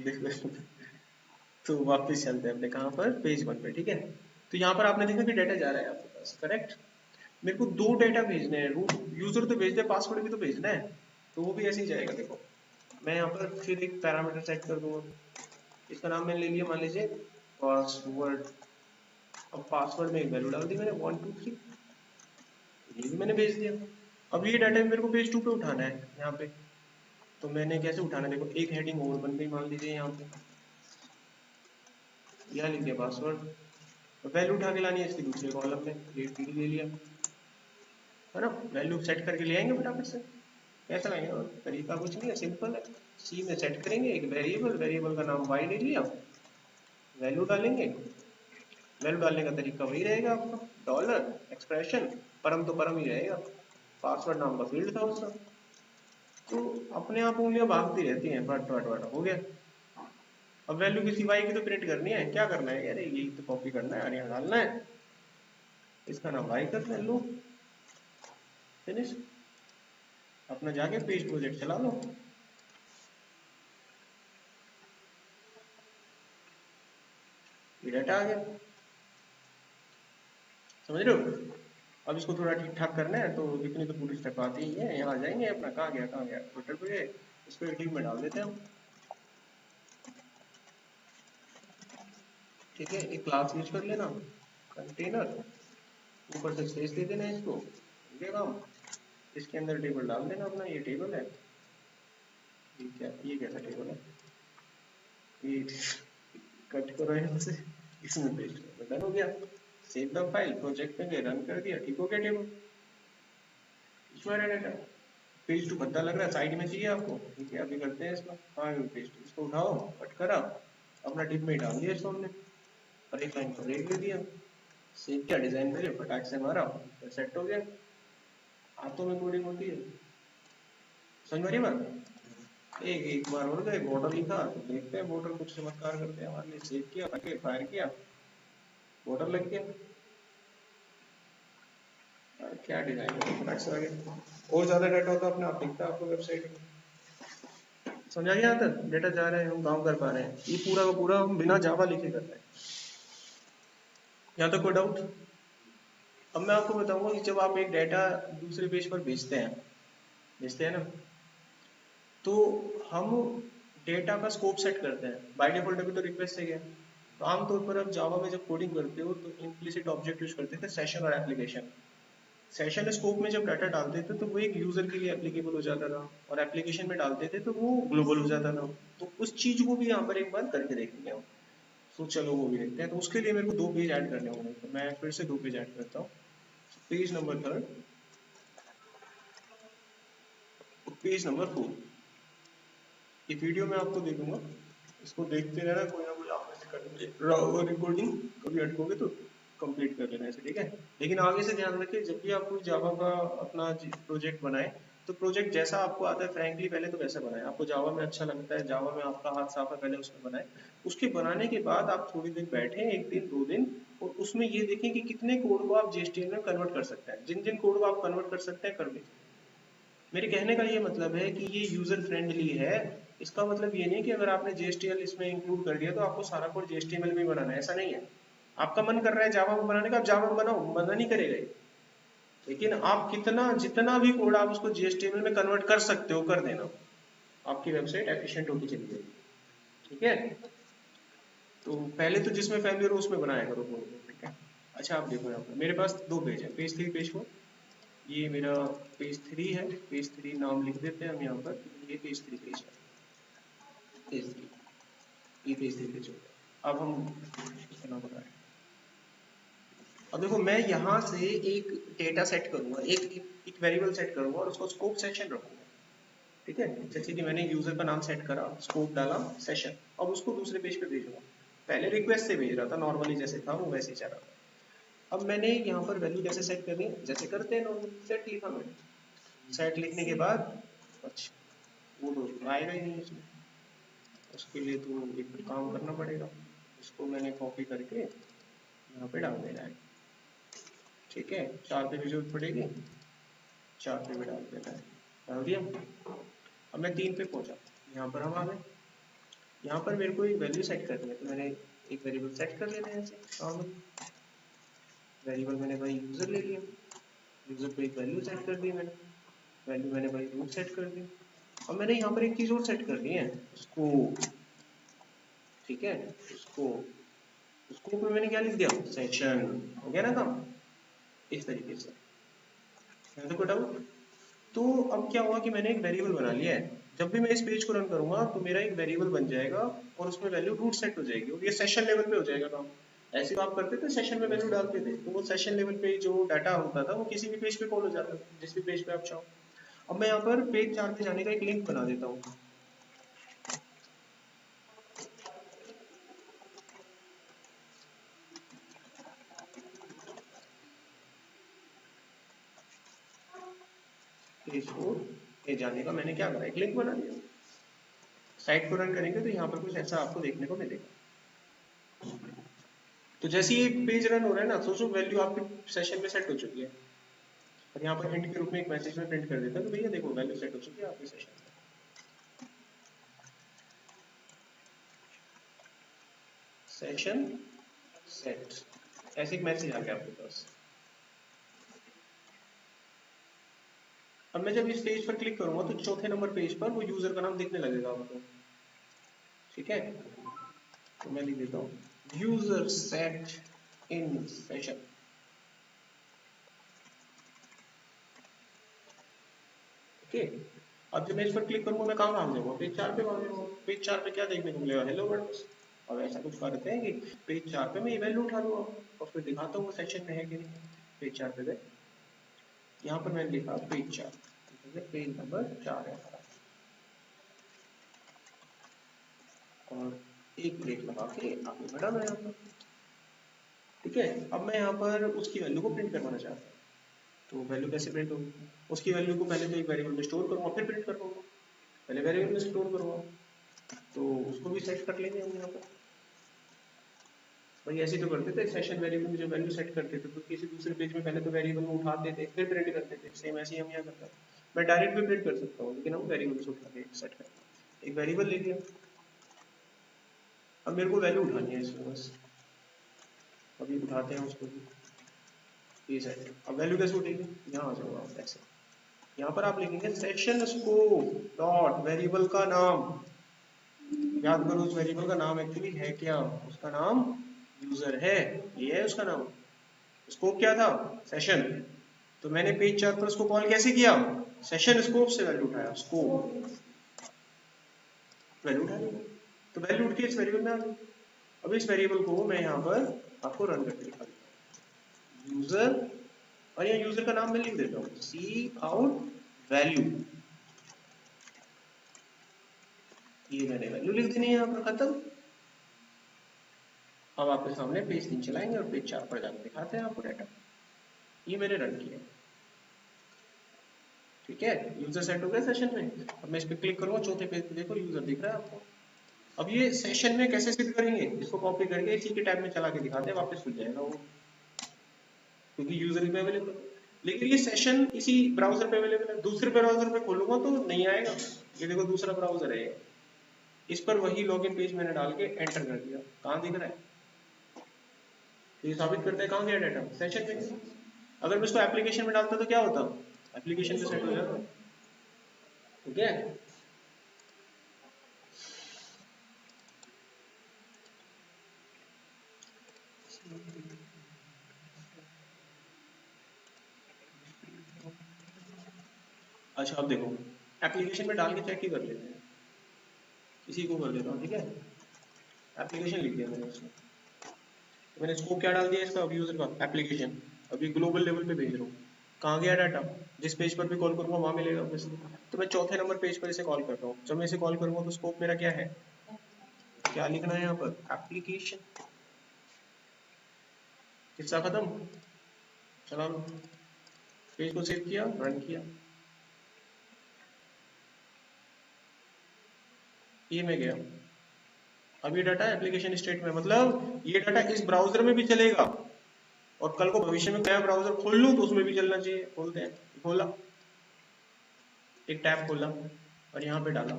देखो। तो वापस चलते हैं अपने कहाँ पर, पेज 1 पे, ठीक है। तो यहाँ पर आपने देखा कि डाटा जा रहा है आपके पास, करेक्ट। मेरे को 2 डाटा भेजने हैं, रूट यूजर तो भेज दे, पासवर्ड भी तो भेजना है, तो वो भी ऐसे ही जाएगा। देखो मैं यहाँ पर फिर एक पैरामीटर सेट कर दूंगा, इसका नाम मैंने ले लिया, मान लीजिए पासवर्ड। अब पासवर्ड में एक वैल्यू डाल दी मैंने 1 2 3, ये भी मैंने भेज दिया। अब ये डाटा मेरे को पेज 2 पे उठाना है यहाँ पे, तो मैंने कैसे उठाना है, देखो एक हेडिंग और बन गई मान लीजिए यहाँ पे, यहाँ लिख दिया पासवर्ड। वैल्यू उठा के लानी है इसकी दूसरे कॉलम में, ये पी ले लिया, है ना। वैल्यू सेट करके ले आएंगे फटाफट से, कैसा लगेगा, और तरीका कुछ नहीं है, सिंपल है। सी में सेट करेंगे एक वेरिएबल, वेरिएबल का नाम वाई ले लिया, वैल्यू डालेंगे, वैल्यू डालने का तरीका वही रहेगा आपका, डॉलर एक्सप्रेशन, परम तो परम ही रहेगा, पासवर्ड नाम का फील्ड था उसका। तो अपने आप उंगलियां भागती रहती हैं, फट फट फट, हो गया। अब वैल्यू किसी वाई की तो प्रिंट करनी है, क्या करना है, अरे यही तो कॉपी करना है और यहाँ डालना है, इसका नाम वाई कर ले लो, फिनिश। अपना जाके पेज प्रोजेक्ट चला लो, ये डाटा आ गया, समझ रहे हो। अब इसको थोड़ा ठीक ठाक करना है, तो इतनी तो पूरी स्टेप आती ही है। यहाँ आ जाएंगे अपना, कहाँ गया कहाँ गया, ट्विटर पे गए, इसको एक में डाल देते हैं हम, ठीक है। एक क्लास यूज कर लेना, कंटेनर, ऊपर से स्पेस दे देना इसको, ठीक है काम। इसके अंदर टेबल डाल देना अपना, ये टेबल है, ये क्या, ये कैसा टेबल है, ये कट करो यहाँ से, इसमें पेस्ट करो, डन हो गया। सेव द फाइल, प्रोजेक्ट में गए, रन कर दिया, ठीक हो गया टेबल, इसमें डाटा। पेज 2 भद्दा लग रहा है, साइड में चाहिए आपको, ठीक है अभी करते हैं इसको। हाँ पेज 2 इसको उठाओ, कट करा, अपना डिप में डाल दिया इसको हमने, और एक लाइन पर रेट ले दिया, सेव किया, डिजाइन भेजे, फटाक से मारा, सेट हो गया। हाथों में कोडिंग होती है, समझ रही बात। एक एक बार और गए, बॉर्डर लिखा, तो देखते हैं बॉर्डर कुछ चमत्कार करते हैं हमारे लिए। सेव किया, करके फायर किया, बॉर्डर लग गया, क्या डिजाइन है, फटाक से आ गया। और ज्यादा डाटा होता अपने आप दिखता है आपको वेबसाइट में। समझ आ गया यहाँ तक, डेटा जा रहे हैं, हम काम कर पा रहे हैं, ये पूरा का पूरा हम बिना जावा लिखे कर रहे हैं। यहाँ तक कोई डाउट? अब मैं आपको बताऊंगा कि जब आप एक डाटा दूसरे पेज पर भेजते हैं ना, तो हम डेटा का स्कोप सेट करते हैं। बाय डिफॉल्ट अभी तो रिक्वेस्ट है, तो आमतौर पर आप जावा में जब कोडिंग करते हो तो इम्प्लिसिट ऑब्जेक्ट यूज करते थे, सेशन और एप्लीकेशन। सेशन स्कोप में जब डाटा डालते थे तो वो एक यूजर के लिए एप्लीकेबल हो जाता था, और एप्लीकेशन में डालते थे तो वो ग्लोबल हो जाता था। तो उस चीज को भी यहाँ पर एक बार करके देखेंगे हम। तो चलो वो भी देखते हैं। तो उसके लिए मेरे को 2 पेज ऐड करने होंगे, तो मैं फिर से 2 पेज ऐड करता हूँ। पेज नंबर 3, पेज नंबर 4, ये वीडियो मैं आपको दे दूंगा, इसको देखते रहना, कोई ना कोई आप में से कर रिकॉर्डिंग कभी अटकोगे तो कंप्लीट कर लेना ऐसे, ठीक है। लेकिन आगे से ध्यान रखिए, जब भी आप कोई जावा का अपना प्रोजेक्ट बनाए तो प्रोजेक्ट जैसा आपको आता है फ्रैंकली पहले तो वैसा बनाए। आपको जावा में अच्छा लगता है, जावा में आपका हाथ साफ है, पहले उसमें बनाए। उसके बनाने के बाद आप थोड़ी देर बैठे, 1 दिन 2 दिन, और उसमें ये देखें कि कितने कोड को आप JSTL में कन्वर्ट कर सकते हैं। जिन जिन कोड को आप कन्वर्ट कर सकते हैं कर लीजिए। मेरे कहने का ये मतलब है कि ये यूजर फ्रेंडली है। इसका मतलब ये नहीं कि अगर आपने JSTL इसमें इंक्लूड कर दिया तो आपको सारा कोड JSTML में बनाना है, ऐसा नहीं है। आपका मन कर रहा है जावा में बनाने का, आप जावा में बनाओ, मना नहीं करेगा। लेकिन आप कितना जितना भी कोड आप उसको JSTML में कन्वर्ट कर सकते हो कर देना, आपकी वेबसाइट एफिशिएंट होती चली जाएगी, ठीक है। तो पहले तो जिसमें फैमिलियर हो उसमें बनाया करो कोड, ठीक है। अच्छा आप देखो यहाँ पर मेरे पास 2 पेज है, पेज 3 पेज 4। ये मेरा पेज 3 है, पेज 3 नाम लिख देते हैं हम यहाँ पर। ये पेज 3 पेज है, पेज 3, ये पेज 3 पेज हो गया। अब हम इतना बनाए। अब देखो मैं यहाँ से एक डेटा सेट करूंगा, एक वेरिएबल सेट करूंगा और उसको स्कोप सेशन रखूंगा, ठीक है। जैसे कि मैंने यूजर का नाम सेट करा, स्कोप डाला, सेशन, अब उसको दूसरे पेज पे भेजूंगा। पहले रिक्वेस्ट से भेज रहा था, नॉर्मली जैसे था वो वैसे ही चल रहा था। अब मैंने यहाँ पर वैल्यू कैसे सेट करनी है, जैसे करते हैं नॉर्मल, सेट लिखा मैंने। सेट लिखने के बाद अच्छा वो तो आएगा ही नहीं इसमें, उसके लिए तो एक काम करना पड़ेगा। इसको मैंने कॉपी करके यहाँ पे डाल देना है, ठीक है। 4 पे भी जरूरत पड़ेगी, 4 पे भी डाल देना है, डाल दिया। अब मैं 3 पे पहुंचा, यहाँ पर हम आ गए। यहाँ पर मेरे को एक वैल्यू सेट करनी है, तो मैंने एक वेरिएबल सेट कर लेना है ऐसे नॉर्मल। वेरिएबल मैंने भाई यूजर ले लिया, यूजर पे एक वैल्यू सेट कर दी मैंने, वैल्यू मैंने भाई रूट सेट कर दी। अब मैंने यहाँ पर एक चीज और सेट करनी है, उसको, ठीक है, उसको स्कोप में मैंने क्या लिख दिया, सेशन, हो गया ना काम, इस तरीके से। यहाँ तक कोई डाउट? तो अब क्या हुआ कि मैंने एक वेरिएबल बना लिया है, जब भी मैं इस पेज को रन करूंगा तो मेरा एक वेरिएबल बन जाएगा और उसमें वैल्यू रूट सेट हो जाएगी और ये सेशन लेवल पे हो जाएगा काम। ऐसे तो आप करते थे, सेशन में वैल्यू डालते थे, तो वो सेशन लेवल पे जो डाटा होता था वो किसी भी पेज पे कॉल हो जाता था, जिस भी पेज पे आप चाहो। अब मैं यहाँ पर पेज 4 पे जाने का एक लिंक बना देता हूँ। पेज 4 पे जाने का मैंने क्या करा, एक लिंक बना दिया। साइट को रन करेंगे तो यहाँ पर कुछ ऐसा आपको देखने को मिलेगा। तो जैसे ही पेज रन हो रहा है ना, सोचो वैल्यू आपके सेशन में सेट हो चुकी है, और यहाँ पर हिंट के रूप में एक मैसेज में प्रिंट कर देता है, तो भैया देखो वैल्यू सेट हो चुकी है आपके सेशन में। सेशन सेट, ऐसे एक मैसेज आ गया आपके पास। अब मैं जब इस पेज पर क्लिक करूंगा तो चौथे नंबर पेज पर वो यूजर का नाम दिखने लगेगा आपको, ठीक है। तो मैं लिख देता हूँ user set in session, okay. अब जब मैं इस पर क्लिक करूंगा मैं कहाँ भाग जाऊंगा, पेज 4 पे भाग जाऊंगा। पेज 4 पे क्या देखने को मिलेगा, हेलो वर्ल्ड। अब ऐसा कुछ करते हैं कि पेज 4 पे मैं ये वैल्यू उठा लूंगा और फिर दिखाता हूँ वो सेक्शन में है कि नहीं। पेज 4 पे गए, यहाँ पर मैंने लिखा पेज 4, पेज नंबर 4 है हमारा, और एक ब्रेक लगा के आगे बढ़ा मैं यहाँ पर, ठीक है। अब मैं यहाँ पर उसकी वैल्यू को प्रिंट करवाना चाहता हूँ, तो वैल्यू कैसे प्रिंट होगी, उसकी वैल्यू को पहले तो एक वेरिएबल में स्टोर करूँगा फिर प्रिंट कर पाऊंगा। पहले वेरिएबल में स्टोर करूँगा, तो उसको भी सेट कर लेंगे हम यहाँ पर। भाई ऐसे तो करते थे, सेशन वेरिएबल में जो वैल्यू सेट करते थे तो किसी दूसरे पेज में पहले तो वेरिएबल में उठाते थे फिर प्रिंट करते थे, सेम ऐसे ही हम यहाँ करते हैं। मैं डायरेक्ट भी प्रिंट कर सकता हूँ लेकिन हम वेरिएबल से उठा के सेट करते, एक वेरिएबल ले लिया। अब मेरे को वैल्यू उठानी है इसमें बस, अभी उठाते हैं उसको भी, ये सेट। अब वैल्यू कैसे उठेगी, यहाँ आ जाओ आप ऐसे, यहाँ पर आप लिखेंगे सेक्शन स्कोप डॉट वेरिएबल का नाम। याद करो उस वेरिएबल का नाम एक्चुअली है क्या, उसका नाम यूजर है, ये है उसका नाम। स्कोप क्या था, सेशन। तो मैंने पेज 4 पर उसको कॉल कैसे किया, सेशन स्कोप से वैल्यू उठाया, स्कोप वैल्यू उठा ली, तो वैल्यू उठ के इस वेरिएबल में आ गई। अब इस वेरिएबल को मैं यहाँ पर आपको रन करके दिखा देता हूँ, यूजर, और यहाँ यूजर का नाम मैं लिख देता हूँ सी आउट वैल्यू, ये मैंने वैल्यू लिख देनी है यहाँ पर, खत्म। अब आपके सामने पेज 3 चलाएंगे और पेज 4 पर जाकर दिखाते हैं आपको डाटा। ये मैंने रन किया, ठीक है, यूजर सेट हो गया सेशन में। अब मैं इस पर क्लिक करूंगा, चौथे पेज पे देखो यूजर दिख रहा है आपको। अब ये सेशन में कैसे सेट करेंगे, इसको कॉपी करके इसी के टैब में चला के दिखाते हैं, वापस खुल जाएगा वो, क्योंकि यूजर पे अवेलेबल। लेकिन ये सेशन इसी ब्राउजर पे अवेलेबल है, दूसरे ब्राउजर पे खोलूंगा तो नहीं आएगा। ये देखो दूसरा ब्राउजर है, इस पर वही लॉगिन पेज मैंने डाल के एंटर कर दिया, कहाँ दिख रहा है, तो ये साबित करता है कहाँ गया डाटा, सेशन में। अगर मैं इसको एप्लीकेशन में डालता तो क्या होता, एप्लीकेशन पे सेट हो जाता, ठीक है। अच्छा अब देखो, एप्लीकेशन में डाल के चेक ही कर लेते हैं, इसी को कर देता हूँ, ठीक है। एप्लीकेशन लिख दिया मैंने इसमें, तो मैंने स्कोप क्या डाल दिया इसका, अब यूजर का एप्लीकेशन। अभी ग्लोबल लेवल पे भेज रहा हूँ, कहाँ गया डाटा, जिस पेज पर भी कॉल करूंगा वहां मिलेगा बस। तो मैं चौथे नंबर पेज पर इसे कॉल कर रहा हूँ, जब मैं इसे कॉल करूंगा तो स्कोप मेरा क्या है, क्या लिखना है यहाँ पर, एप्लीकेशन। किस्सा खत्म, चला लो, पेज को सेव किया, रन किया, ये मैं गया। अब ये डाटा एप्लीकेशन स्टेट में, मतलब ये डाटा इस ब्राउजर में भी चलेगा, और कल को भविष्य में नया ब्राउजर खोल लूँ तो उसमें भी चलना चाहिए। खोलते हैं, खोला, एक टैब खोला और यहाँ पे डाला,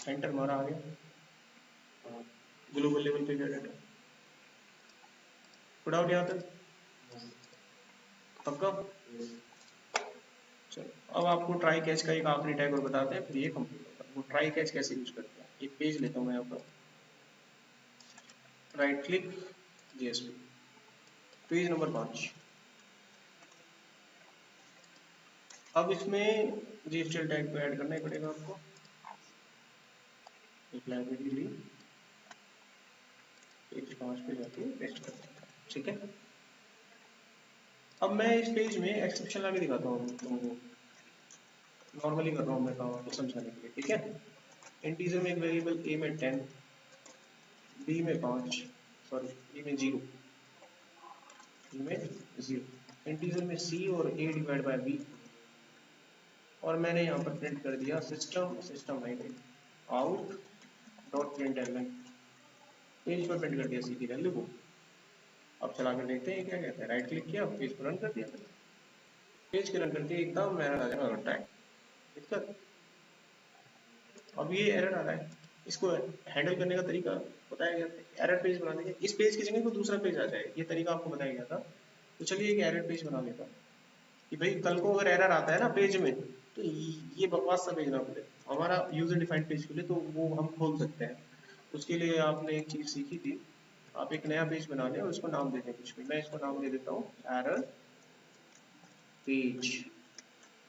एंटर मारा, आ गया ग्लोबल लेवल पे गया डाटा। पुट आउट यहाँ तक पक्का। चलो अब आपको ट्राई कैच का एक आखिरी टैग और बताते हैं, फिर ये कंप्लीट होगा। वो ट्राई कैच कैसे यूज करते हैं, एक पेज लेता हूँ मैं यहाँ पर, right click, JSP, page number 5। अब इसमें जीएसटीएल टैग को ऐड करना ही पड़ेगा आपको, एक लाइब्रेरी ली, पेज 5 पे जाके पेस्ट कर देंगे, ठीक है। अब मैं इस पेज में एक्सेप्शन लाके दिखाता हूँ तुमको, नॉर्मली कर रहा हूँ मैं काम आपको समझाने के लिए, ठीक है। इंटीजर में एक वेरिएबल ए में 10, बी में 5, सॉरी बी में 0, बी में 0, इंटीजर में सी और ए डिवाइड बाय बी, और मैंने यहाँ पर प्रिंट कर दिया system system line out dot print L, page पर प्रिंट कर दिया सी की वैल्यू को। अब चला कर देखते हैं क्या कहते हैं, राइट क्लिक किया, पेज को रन कर दिया, पेज के रन करके एकदम मेरा आ जाएगा टाइम, दिक्कत। अब ये एरर आ रहा है, इसको हैंडल करने का तरीका बताया गया था, एरर पेज बना देंगे, इस पेज की जगह कोई दूसरा पेज आ जाए, ये तरीका आपको बताया गया था। तो चलिए एक एरर पेज बना लेता हूँ, कि भाई कल को अगर एरर आता है ना पेज में, तो ये बकवास सा पेज ना खुले, हमारा यूजर डिफाइंड पेज खुले, तो वो हम खोल सकते हैं। उसके लिए आपने एक चीज सीखी थी, आप एक नया पेज बना लें और उसको नाम दे दें कुछ भी, मैं इसको नाम दे देता हूँ एरर पेज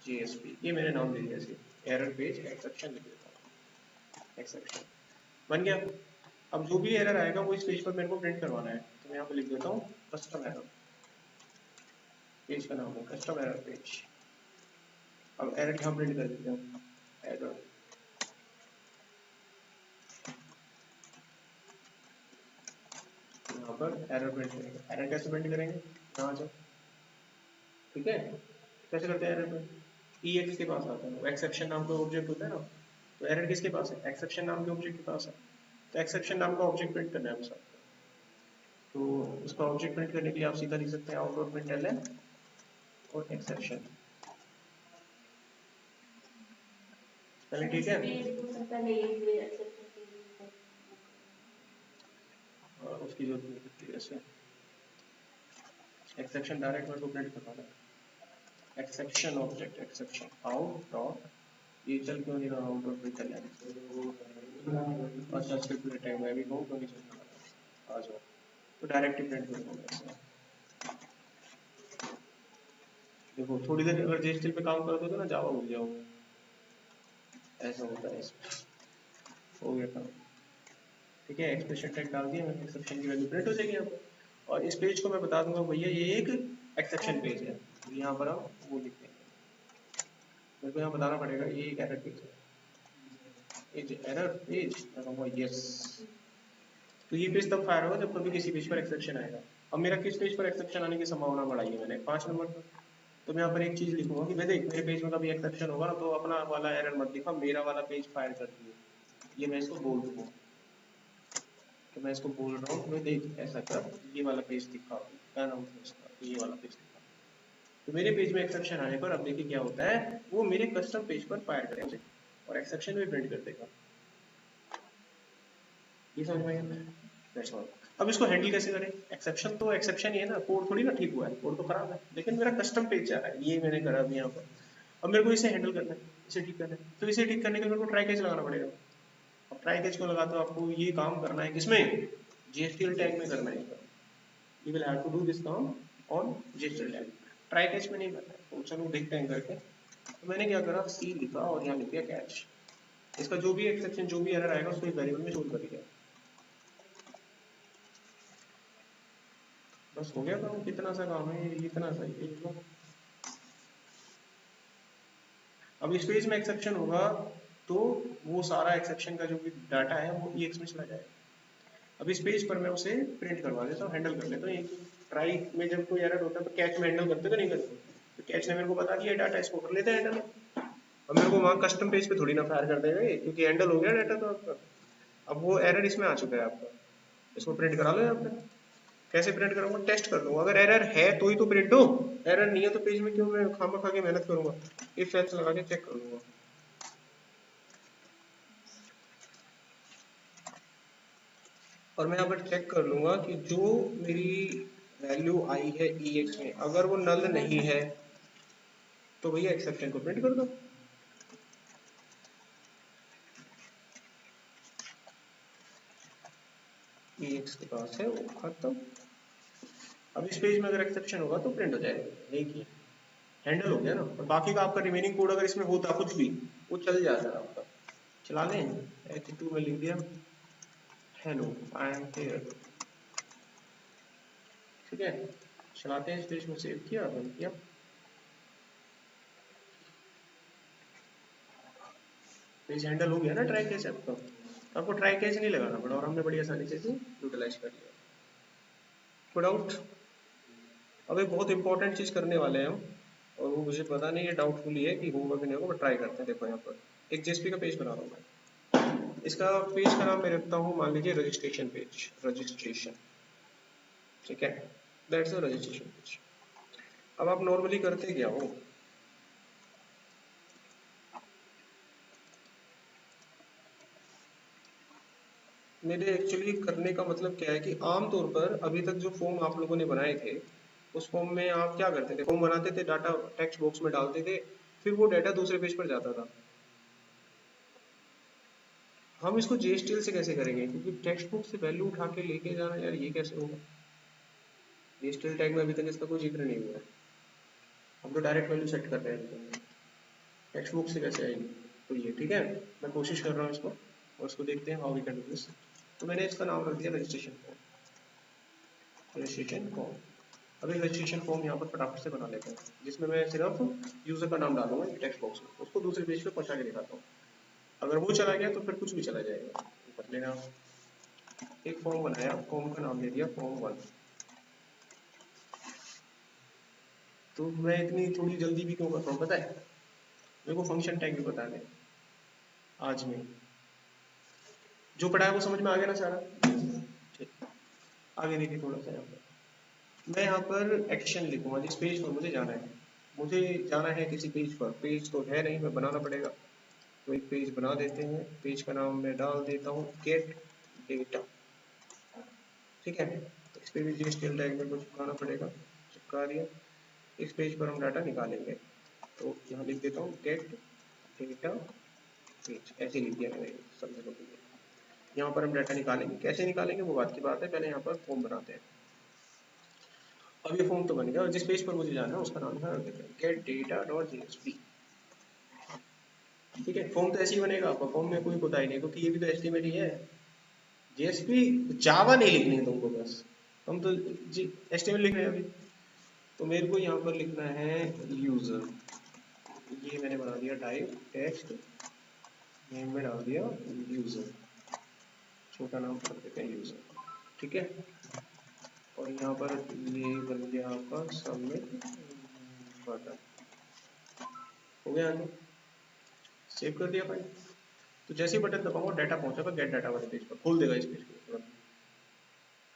जेएसपी, ये मैंने नाम दे दिया, एरर पेज एक्सेप्शन लिख देता हूँ, एक्सेप्शन बन गया। अब जो भी एरर आएगा वो इस पेज पर मेरे को प्रिंट करवाना है, तो मैं यहाँ पे लिख देता हूँ कस्टम एरर, पेज का नाम है कस्टम एरर पेज। अब एरर यहाँ प्रिंट कर देते हैं, एरर, यहाँ पर एरर प्रिंट करेंगे। एरर कैसे प्रिंट करेंगे, यहाँ जाओ, ठीक है। कैसे करते हैं एरर प्रिंट, EX के पास आता है, एक्सेप्शन नाम का ऑब्जेक्ट होता है ना, तो एरर किसके पास है, एक्सेप्शन नाम के ऑब्जेक्ट के पास है, तो एक्सेप्शन नाम का ऑब्जेक्ट प्रिंट करना है बस आपको। तो उसका ऑब्जेक्ट प्रिंट करने के लिए आप सीधा लिख सकते हैं आउट डॉट प्रिंट एल और एक्सेप्शन, पहले ठीक है। उसकी जरूरत नहीं पड़ती वैसे, एक्सेप्शन डायरेक्ट मेरे को प्रिंट करवाना है, exception object exception out dot, ये चल क्यों नहीं रहा आउट डॉट प्रिंट एल, अच्छा स्क्रिप्ट टाइम मैं भी कहूँ तो नहीं चल रहा, आ जाओ, तो डायरेक्ट ही प्रिंट कर दूंगा। देखो थोड़ी देर अगर जेएसटीएल पे काम करते हो तो ना जावा भूल जाओगे, ऐसा होता है इसमें, हो गया काम। ठीक है, एक्सप्रेशन टैग डाल दिया मैंने, एक्सेप्शन की वैल्यू प्रिंट हो जाएगी यहाँ पर। और इस पेज को मैं बता दूंगा भैया ये एक एक्सेप्शन पेज है, तो यहाँ पर हम वो लिख देंगे, मेरे को यहाँ बताना पड़ेगा ये एक एरर पेज है, एरर पेज, मैं कहूँगा यस। तो ये पेज तब फायर होगा जब कभी किसी पेज पर एक्सेप्शन आएगा। अब मेरा किस पेज पर एक्सेप्शन आने की संभावना बढ़ाई है मैंने, 5 नंबर पर। तो मैं यहाँ पर एक चीज लिखूंगा कि भाई देख मेरे पेज में कभी एक्सेप्शन होगा ना तो अपना वाला एरर मत दिखा, मेरा वाला पेज फायर कर दिए, ये मैं इसको बोल दूंगा। तो मैं इसको बोल रहा हूँ कि भाई देख ऐसा कर, ये वाला पेज दिखा, क्या नाम था इसका, ये वाला पेज दिखा। तो मेरे पेज में एक्सेप्शन आने पर अब देखिए क्या होता है, वो मेरे कस्टम पेज पर फायर करेगा और एक्सेप्शन भी प्रिंट कर देगा। ये समझ में आया? That's all. अब इसको हैंडल कैसे करें? एक्सेप्शन तो एक्सेप्शन ही है ना, कोड थोड़ी ना ठीक हुआ है, कोड तो खराब है, लेकिन मेरा कस्टम पेज जा रहा है, ये मैंने करा अभी यहाँ पर। अब मेरे को इसे हैंडल करना है, इसे ठीक करना है, तो इसे ठीक करने के लिए मेरे को ट्राई कैच लगाना पड़ेगा। अब ट्राई कैच को लगाते हो आपको ये काम करना है किसमें, जेएसटीएल टैग में करना है। You will have to do this काम on JSTL tag, try catch में नहीं करना है। तो चलो देखते हैं करके। तो मैंने क्या करा, सी लिखा और यहाँ लिख दिया कैच। इसका जो भी एक्सेप्शन जो भी एरर आएगा उसको एक वेरिएबल में स्टोर कर दिया। बस हो गया काम, कितना सा काम है, इतना सा ही है। अब इस पेज में एक्सेप्शन होगा तो वो सारा एक्सेप्शन का जो भी डाटा है वो EX में चला जाएगा। अब इस पेज पर मैं उसे प्रिंट करवा देता हूँ, हैंडल कर लेता हूँ। ट्राई में जब कोई एरर होता है तो कैच में हैंडल करते तो नहीं करते, तो कैच ने मेरे को बता दिया डाटा, इसको कर लेते हैं हैंडल। अब मेरे को वहाँ कस्टम पेज पे थोड़ी ना फायर कर देगा क्योंकि हैंडल हो गया डाटा तो आपका। अब वो एरर इसमें आ चुका है आपका, इसको प्रिंट करा लो यहाँ पे। कैसे प्रिंट करूंगा, टेस्ट कर लूंगा, अगर एरर है तो ही तो प्रिंट हो, एरर नहीं है तो पेज में क्यों मैं खामा खा के मेहनत करूंगा, इफ एल्स लगा के चेक कर लूंगा। और मैं यहाँ पर चेक कर लूंगा कि जो मेरी वैल्यू आई है EX में अगर वो नल नहीं है तो भैया एक्सेप्शन को प्रिंट कर दो। EX के पास है वो खत्म। अब इस पेज में अगर एक्सेप्शन होगा तो प्रिंट हो जाएगा, यही किया, हैंडल हो गया ना। और बाकी का आपका रिमेनिंग कोड अगर इसमें होता कुछ भी वो चल जाता आपका। चला लें, H2 में लिख दिया हेलो आई एम हियर, ठीक है। चलाते हैं, इस पेज में सेव किया, रन किया। पेज हैंडल हो गया ना ट्राई कैच आपका। आपको ट्राई कैच नहीं लगाना पड़ा और हमने बड़ी आसानी से इसे यूटिलाइज कर लिया। कोई डाउट? अब एक बहुत इंपॉर्टेंट चीज करने वाले हैं हम, और वो मुझे पता नहीं है, डाउटफुल ही है कि होगा कि नहीं होगा, बट ट्राई करते हैं। देखो यहाँ पर एक जेएसपी का पेज बना रहा हूँ मैं, इसका पेज का नाम मैं रखता हूँ मान लीजिए रजिस्ट्रेशन पेज, रजिस्ट्रेशन, ठीक है, दैट्स अ रजिस्ट्रेशन पेज। अब आप नॉर्मली करते क्या हो, मेरे एक्चुअली करने का मतलब क्या है कि आमतौर पर अभी तक जो फॉर्म आप लोगों ने बनाए थे उस फॉर्म में आप क्या करते थे, फॉर्म बनाते थे, डाटा टेक्स्ट बॉक्स में डालते थे, फिर वो डाटा दूसरे पेज पर जाता था। हम इसको जेएसटीएल से कैसे करेंगे, क्योंकि टेक्स्ट बुक से वैल्यू उठा के लेके जाना यार ये कैसे होगा। जेएसटीएल टैग में अभी तक इसका कोई जिक्र नहीं हुआ है, हम तो डायरेक्ट वैल्यू सेट कर रहे हैं, टेक्स्ट बुक से कैसे आएगी। तो ये ठीक है, मैं कोशिश कर रहा हूँ इसको, और इसको देखते हैं how we can do this. तो मैंने इसका नाम रख दिया रजिस्ट्रेशन फॉर्म, रजिस्ट्रेशन फॉर्म। अब एक रजिस्ट्रेशन फॉर्म यहाँ पर फटाफट से बना लेते हैं, जिसमें मैं सिर्फ यूजर का नाम डालूंगा टेक्स्ट बॉक्स में, उसको दूसरे पेज पे पहुंचा के दिखाता हूँ। अगर वो चला गया तो फिर कुछ भी चला जाएगा। कर लेना, एक फॉर्म बनाया, फॉर्म का नाम दे दिया फॉर्म 1। तो मैं इतनी थोड़ी जल्दी भी क्यों कर रहा हूँ पता है, मेरे को फंक्शन टैग भी पता है आज में, जो पढ़ा है वो समझ में आ गया ना सारा। ठीक, आगे देखिए थोड़ा सा यहाँ पर मैं यहाँ पर एक्शन लिखूंगा, जिस पेज पर मुझे जाना है, मुझे जाना है किसी पेज पर, पेज तो है नहीं, मैं बनाना पड़ेगा। तो एक पेज बना देते हैं, पेज का नाम मैं डाल देता हूँ गेट डेटा, ठीक है। इस पे भी जीएसटीएल टैग में कुछ चिपकाना पड़ेगा, चिपका दिया। इस पेज पर हम डाटा निकालेंगे, तो यहाँ लिख देता हूँ गेट डेटा पेज, ऐसे लिख दिया मैंने समझने के लिए। यहाँ पर हम डाटा निकालेंगे, कैसे निकालेंगे वो बात की बात है, पहले यहाँ पर फॉर्म बनाते हैं। अब ये फॉर्म तो बन गया और जिस पेज पर मुझे जाना है उसका नाम है गेट डेटा डॉट जेएसपी, ठीक है। फॉर्म तो ऐसे ही बनेगा आपका, फॉर्म में कोई खुदाई नहीं, क्योंकि ये भी तो एचटीएमएल ही है, जेएसपी जावा नहीं लिखनी है तुमको, बस हम तो जी एचटीएमएल लिख रहे हैं अभी। तो मेरे को यहाँ पर लिखना है यूजर, ये मैंने बना दिया टाइप टेक्स्ट, नेम में डाल दिया यूजर, छोटा नाम रख देते हैं यूजर, ठीक है। और यहाँ पर ये बन गया आपका सबमिट बटन, हो गया आगे, सेव कर दिया फाइल। तो जैसे ही बटन दबाऊंगा डाटा पहुंचेगा गेट डाटा वाले पेज पर, खोल देगा इस पेज को तुरंत।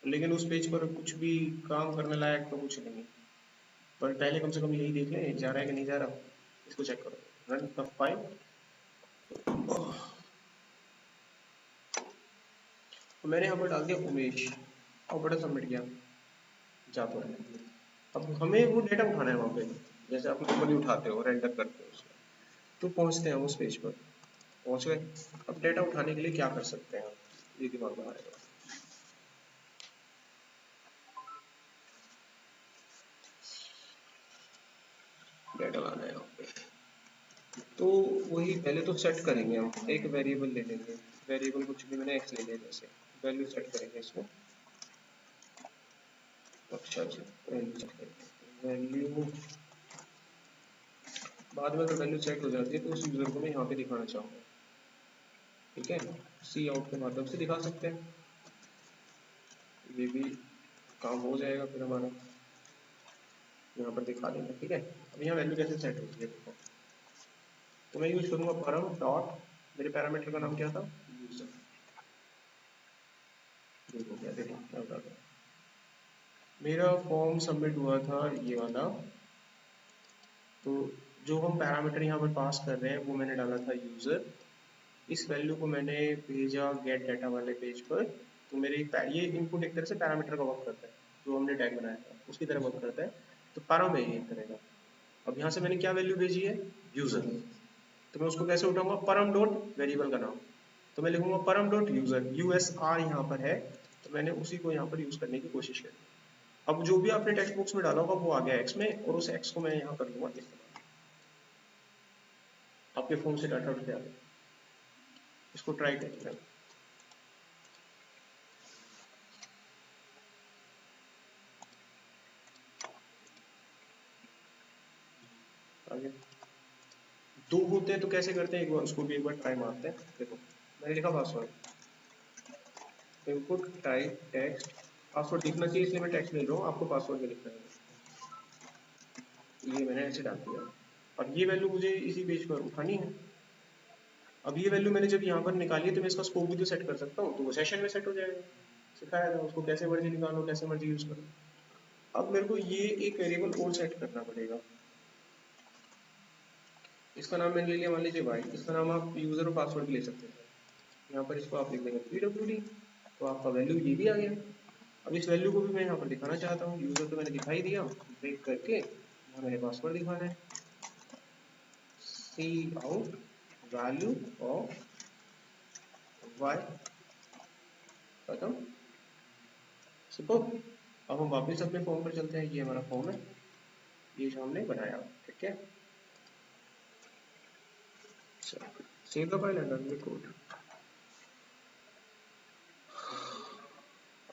लेकिन उस पेज पर कुछ भी काम करने लायक तो कुछ नहीं है, पर पहले कम से कम यही देख लें जा रहा है कि नहीं जा रहा, इसको चेक करो। रन द फाइल, तो मैंने यहाँ पर डाल दिया उमेश और बटन सबमिट किया, जा तो है। अब हमें वो डेटा उठाना है वहाँ पे, जैसे आप नॉर्मली उठाते हो रेंडर करते हो उसको, तो पहुँचते हैं उस पेज पर, पहुँच गए। अब डेटा उठाने के लिए क्या कर सकते हैं आप, ये दिमाग में आएगा। डेटा लाना है यहाँ पे, तो वही पहले तो सेट करेंगे हम, एक वेरिएबल ले लेंगे, वेरिएबल कुछ भी, मैंने एक्स ले लिया जैसे, वैल्यू सेट करेंगे इसमें। अच्छा जी, वैल्यू सेट करेंगे, वैल्यू बाद में अगर वैल्यू सेट हो जाती है तो उस यूजर को मैं यहाँ पे दिखाना चाहूँगा, ठीक है। सी आउट के माध्यम से दिखा सकते हैं, ये भी काम हो जाएगा फिर हमारा, यहाँ पर दिखा देंगे, ठीक है। अब यहाँ वैल्यू कैसे सेट होती है देखो, तो मैं यूज करूँगा परम डॉट, मेरे पैरामीटर का नाम क्या था, यूजर, देखो क्या देखो क्या होता है। मेरा फॉर्म सबमिट हुआ था ये वाला, तो जो हम पैरामीटर यहाँ पर पास कर रहे हैं वो मैंने डाला था यूजर, इस वैल्यू को मैंने भेजा गेट डाटा वाले पेज पर। तो मेरे ये इनपुट एक तरह से पैरामीटर का वर्क करता है, जो हमने टैग बनाया था उसकी तरह वर्क करता है, तो परम है ये एक तरह का। अब यहाँ से मैंने क्या वैल्यू भेजी है, यूजर, तो मैं उसको कैसे उठाऊंगा, परम डॉट वेरिएबल का नाम, तो मैं लिखूंगा परम डॉट यूजर, यूएसआर यहाँ पर है, तो मैंने उसी को यहाँ पर यूज करने की कोशिश करी। अब जो भी आपने टेक्स्ट बॉक्स में डाला होगा वो आ गया एक्स में, और उस एक्स को मैं यहाँ कर लूंगा इस्तेमाल, आपके फोन से डाटा उठ के आ गया। इसको ट्राई करते हैं, आगे दो होते हैं तो कैसे करते हैं, एक बार उसको भी एक बार ट्राई मारते हैं। देखो मैंने लिखा password, input type text, password लिखना चाहिए इसलिए मैं टेक्स्ट ले रहा हूँ, आपको पासवर्ड में लिखना है, ये मैंने ऐसे डाल दिया। अब ये वैल्यू मुझे इसी पेज पर उठानी है। अब ये वैल्यू मैंने जब यहाँ पर निकाली है तो मैं इसका स्कोप भी तो सेट कर सकता हूँ, तो वो सेशन में सेट हो जाएगा, सिखाया था उसको कैसे मर्जी निकालो कैसे मर्जी यूज करो। अब मेरे को ये एक वेरिएबल और सेट करना पड़ेगा, इसका नाम मैंने ले लिया मान लीजिए वाई, इसका नाम आप यूजर और पासवर्ड भी ले सकते हैं, यहाँ पर इसको आप लिख देंगे pwd, तो आपका वैल्यू ये भी आ गया। अब इस वैल्यू को भी मैं यहाँ पर दिखाना चाहता हूँ, यूजर तो मैंने दिखाई दिया, ब्रेक करके यहाँ मैंने पासवर्ड दिखाना है, सी आउट वैल्यू ऑफ वाई, खत्म, सुपर। अब हम वापस अपने फॉर्म पर चलते हैं, ये हमारा फॉर्म है, ये जो हमने बनाया, ठीक है। Save the file and run the code.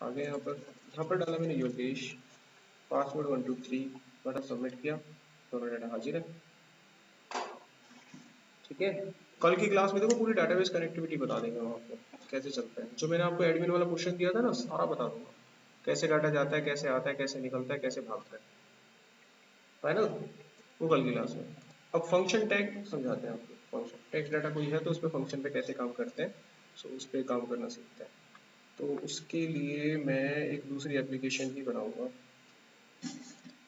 आगे यहाँ पर डाला मैंने योगेश, पासवर्ड 123, बटन सबमिट किया, दोनों डाटा हाजिर है, ठीक है। कल की क्लास में देखो पूरी डाटाबेस कनेक्टिविटी बता देंगे हम आपको कैसे चलता है, जो मैंने आपको एडमिन वाला क्वेश्चन दिया था ना सारा बता दूंगा, कैसे डाटा जाता है कैसे आता है कैसे निकलता है कैसे भागता है फाइनल, वो कल की क्लास में। अब फंक्शन टैग समझाते हैं आपको, फंक्शन टेक्स्ट डाटा कोई है तो उस पर फंक्शन पे कैसे काम करते हैं, सो उस पर काम करना सीखते हैं। तो उसके लिए मैं एक दूसरी एप्लीकेशन ही बनाऊंगा,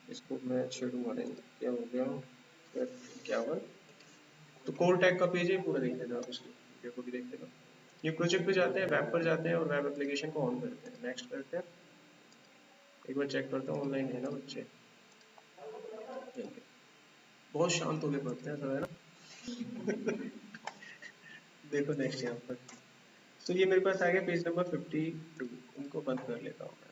इसको मैं छेड़ूंगा नहीं, क्या हो गया 51, तो कोर टैग का पेज है पूरा देख लेना आप, उसकी वीडियो को भी देख लेना। ये प्रोजेक्ट पे जाते हैं, वेब पर जाते हैं और वेब एप्लीकेशन को ऑन करते हैं, नेक्स्ट करते हैं, एक बार चेक करता हूँ ऑनलाइन है ना बच्चे, बहुत शांत होके पढ़ते हैं सब है ना। देखो नेक्स्ट यहाँ पर, तो ये मेरे पास आ गया पेज नंबर 52, इनको बंद कर लेता हूँ मैं।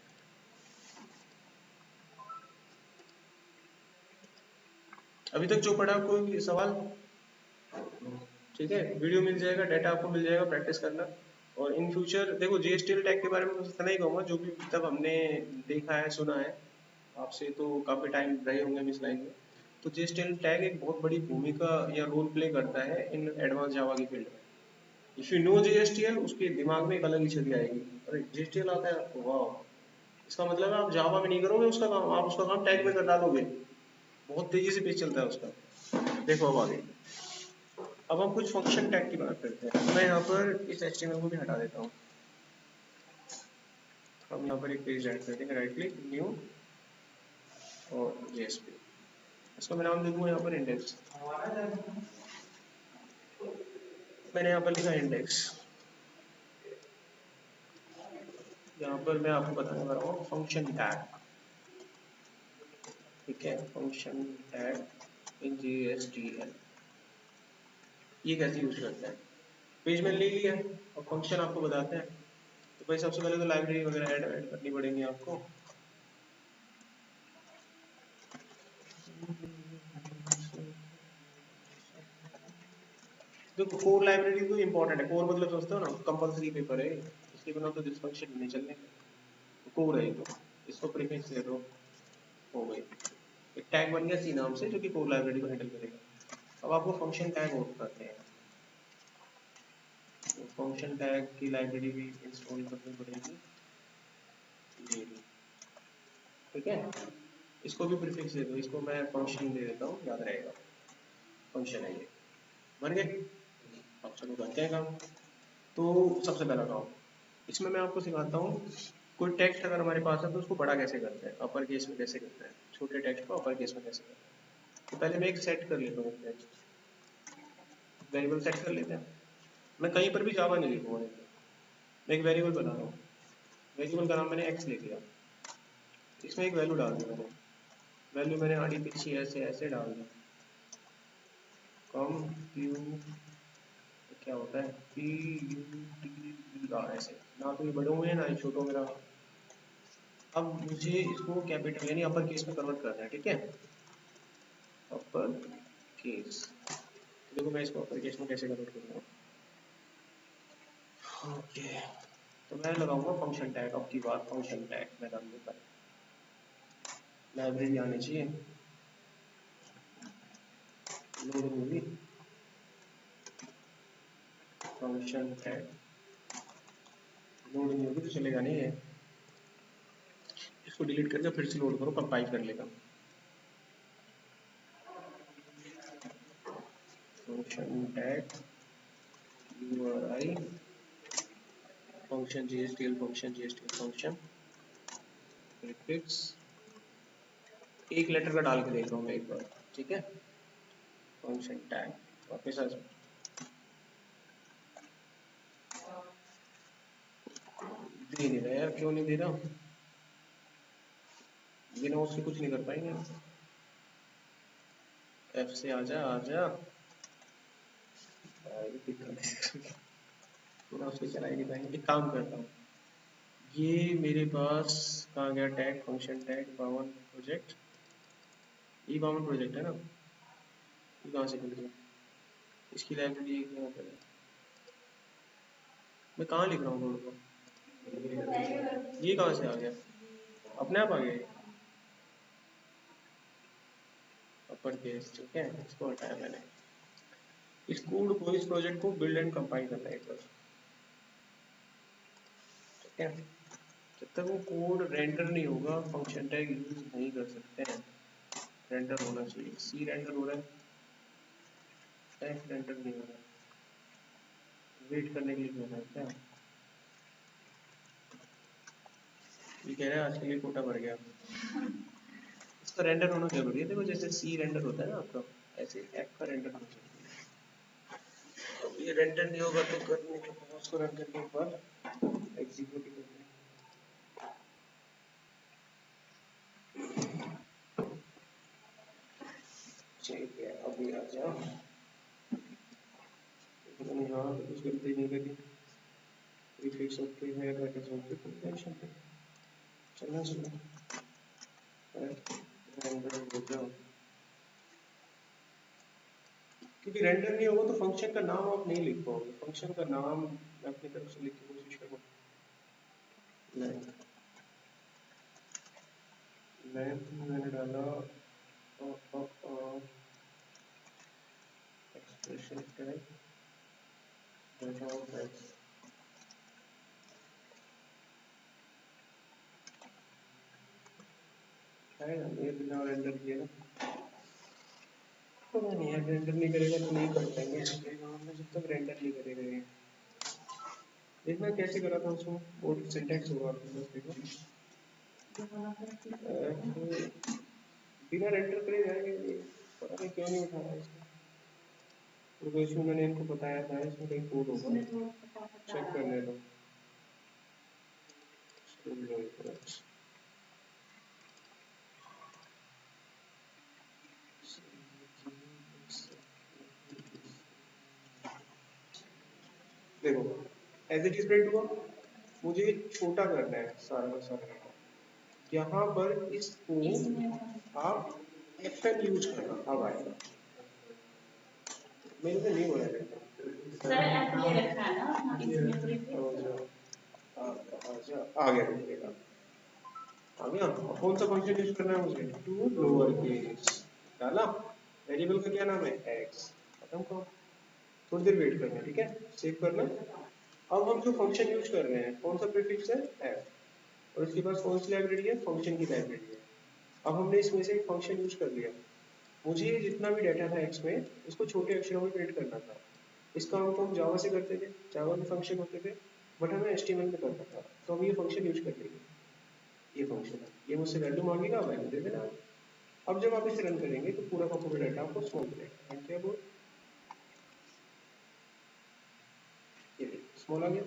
अभी तक जो पढ़ा कोई सवाल, ठीक है, वीडियो मिल जाएगा, डाटा आपको मिल जाएगा, प्रैक्टिस करना, और इन फ्यूचर देखो जीएसटीएल टैग के बारे में कुछ इतना ही कहूँगा, जो भी तब हमने देखा है सुना है, आपसे तो काफ़ी टाइम रहे होंगे इस लाइन में, तो जीएसटीएल टैग एक बहुत बड़ी भूमिका या रोल प्ले करता है इन एडवांस जावा की फील्ड में। इफ यू नो जीएसटीएल, उसके दिमाग में एक अलग ही छवि आएगी, अरे जीएसटीएल आता है, वाह, इसका मतलब है आप जावा में नहीं करोगे उसका काम, आप उसका काम टैग में कर डालोगे। बहुत तेजी से पेज चलता है उसका। देखो अब आगे, अब हम कुछ फंक्शन टैग की बात करते हैं। तो मैं यहाँ पर इस एचटीएमएल को भी हटा देता हूँ। हम यहाँ पर एक पेज ऐड कर देंगे, राइट क्लिक, न्यू और जेएसपी। इसका मैं नाम दे दूंगा यहाँ पर इंडेक्स। मैंने यहाँ पर लिखा इंडेक्स। यहाँ पर मैं आपको बताने वाला हूँ फंक्शन टैग, ठीक है, फंक्शन टैग इन जीएसटीएल ये कैसे यूज करते हैं। पेज में ले लिया और फंक्शन आपको बताते हैं। तो भाई सबसे पहले तो लाइब्रेरी वगैरह ऐड करनी पड़ेगी आपको। देखो कोर लाइब्रेरी तो इंपॉर्टेंट है, कोर मतलब समझते हो ना, कंपलसरी पेपर है, इसके बिना तो दिस फंक्शन नहीं चलने। तो कोर है तो इसको प्रीफिक्स दे दो, हो गई, एक टैग बन गया सी नाम से, जो कि कोर लाइब्रेरी को हैंडल करेगा। अब आपको फंक्शन टैग और करते हैं, तो फंक्शन टैग की लाइब्रेरी भी इंस्टॉल करनी पड़ेगी, ये ठीक है। इसको भी प्रीफिक्स दे दो, इसको मैं फंक्शन दे देता हूँ, याद रहेगा, फंक्शन है ये, बन गए। अब चलो करते हैं काम। तो सबसे पहला काम, इसमें मैं आपको सिखाता हूँ, कोई टेक्स्ट अगर हमारे पास है तो उसको बड़ा कैसे करते हैं, अपर केस में कैसे करते हैं, छोटे टेक्स्ट को अपर केस में कैसे करते हैं। तो पहले मैं एक सेट कर लेता हूँ, टेक्स्ट वेरिएबल सेट कर लेते हैं। मैं कहीं पर भी जावा नहीं लिखूंगा, मैं एक वेरिएबल बना रहा हूँ, वेरिएबल का नाम मैंने एक्स ले लिया, इसमें एक वैल्यू डाल दी मैंने, वैल्यू मैंने आड़ी पीछे ऐसे ऐसे डाल दी, कम क्यू क्या होता है P U T B R, ऐसे ना तो ये बड़े हुए हैं ना ही छोटों में रहा। अब मुझे इसको कैपिटल यानी अपर केस में कन्वर्ट करना है, ठीक है, अपर केस। तो देखो मैं इसको अपर केस में कैसे कन्वर्ट करूँगा, ओके। तो मैं लगाऊंगा फंक्शन टैग, अब की बात फंक्शन टैग मैं डाल दूंगा, लाइब्रेरी आनी चाहिए, लोड होगी फंक्शन टैग, लोड नहीं होगी तो चलेगा नहीं है, इसको डिलीट करके फिर से लोड करो, कंपाइल कर लेगा। Function tag URI function GSTL function prefix, एक लेटर का डाल के देख रहा हूँ मैं एक बार, ठीक है, फंक्शन टैग वापस आ जाओ, दे नहीं रहा यार, क्यों नहीं दे रहा, बिना उससे कुछ नहीं कर पाएंगे। एफ से आजा आजा, दिक्कत है, बिना उसके चला ही नहीं पाएंगे। एक काम करता हूँ, ये मेरे पास कहाँ गया टैग, फंक्शन टैग बावन प्रोजेक्ट, ये बावन प्रोजेक्ट है ना, ये कहाँ से मिल गया, इसकी लाइब्रेरी कहाँ पर है, मैं कहाँ लिख रहा हूँ कोड को, ये कहाँ से आ गया, अपने आप आ गया ये अपर केस, ठीक है, इसको हटाया मैंने। इस कोड को, इस प्रोजेक्ट को बिल्ड एंड कंपाइल करना है एक बार, ठीक है। जब तक वो कोड रेंडर नहीं होगा फंक्शन टैग यूज नहीं कर सकते हैं, रेंडर होना चाहिए, सी रेंडर हो रहा है, एफ रेंडर नहीं हो रहा, वेट करने के लिए कहना है क्या, ये कह रहा है आज के लिए कोटा भर गया, इसका रेंडर होना जरूरी है। देखो जैसे सी रेंडर होता है ना आपका, ऐसे एफ का रेंडर होना चाहिए। अब ये रेंडर नहीं होगा तो करने के बाद उसको रन करके एक बार एग्जीक्यूट करना, ठीक है, अभी आ जाओ, यहाँ तो कुछ गलती नहीं करी, प्रीफिक्स ओके है, ब्रैकेट्स ओके, कोई टेंशन नहीं, चलना चलना रेंडर हो जाओ, क्योंकि रेंडर नहीं होगा तो फंक्शन का नाम आप नहीं लिख पाओगे। फंक्शन का नाम मैं अपनी तरफ से लिख की कोशिश करूँ, लेंथ मैंने डाला expression tag data of x, आएगा ये बिना रेंडर किए ना, पता नहीं यार, रेंडर नहीं करेगा तो नहीं कर पाएंगे जब तक रेंडर नहीं करेगा ये। देखना कैसे करा था उसमें, वो सिंटैक्स होगा आपके पास, देखो बिना रेंडर करे जाएगा ये, पता नहीं क्यों नहीं उठा रहा है इसको। तो इसमें मैंने इनको बताया था, इसमें कहीं कोड होगा, चेक करने दो। देखो एज इट इज प्रिंट हुआ, मुझे छोटा करना है सारा का सारा। यहाँ पर इसको आप FN यूज करना, अब आएगा, मेरे से नहीं हो रहा है सर, ऐप ले रखा है ना आ गया, मिलेगा आ गया। कौन सा फंक्शन यूज करना है मुझे, टू लोअर केस डाला, वेरिएबल का क्या नाम है एक्स, खत्म करो, थोड़ी देर वेट करना, ठीक है, सेव करना। अब हम जो फंक्शन यूज कर रहे हैं कौन सा प्रीफिक्स है एफ, और इसके पास कौन सी लाइब्रेरी है, फंक्शन की लाइब्रेरी है। अब हमने इसमें से एक फंक्शन यूज कर लिया, मुझे जितना भी डाटा था एक्स में इसको छोटे अक्षरों में प्रिंट करना था। इस काम को हम जावा से करते थे, जावा में फंक्शन होते थे, बट हमें HTML में करना था, तो हम ये फंक्शन यूज कर लेंगे। ये फंक्शन है, ये मुझसे वैल्यू मांगेगा, वैल्यू दे देना। अब जब आप इसे रन करेंगे तो पूरा का पूरा डाटा आपको स्मॉल मिलेगा, एंड क्या बोल, ये स्मॉल आ गया।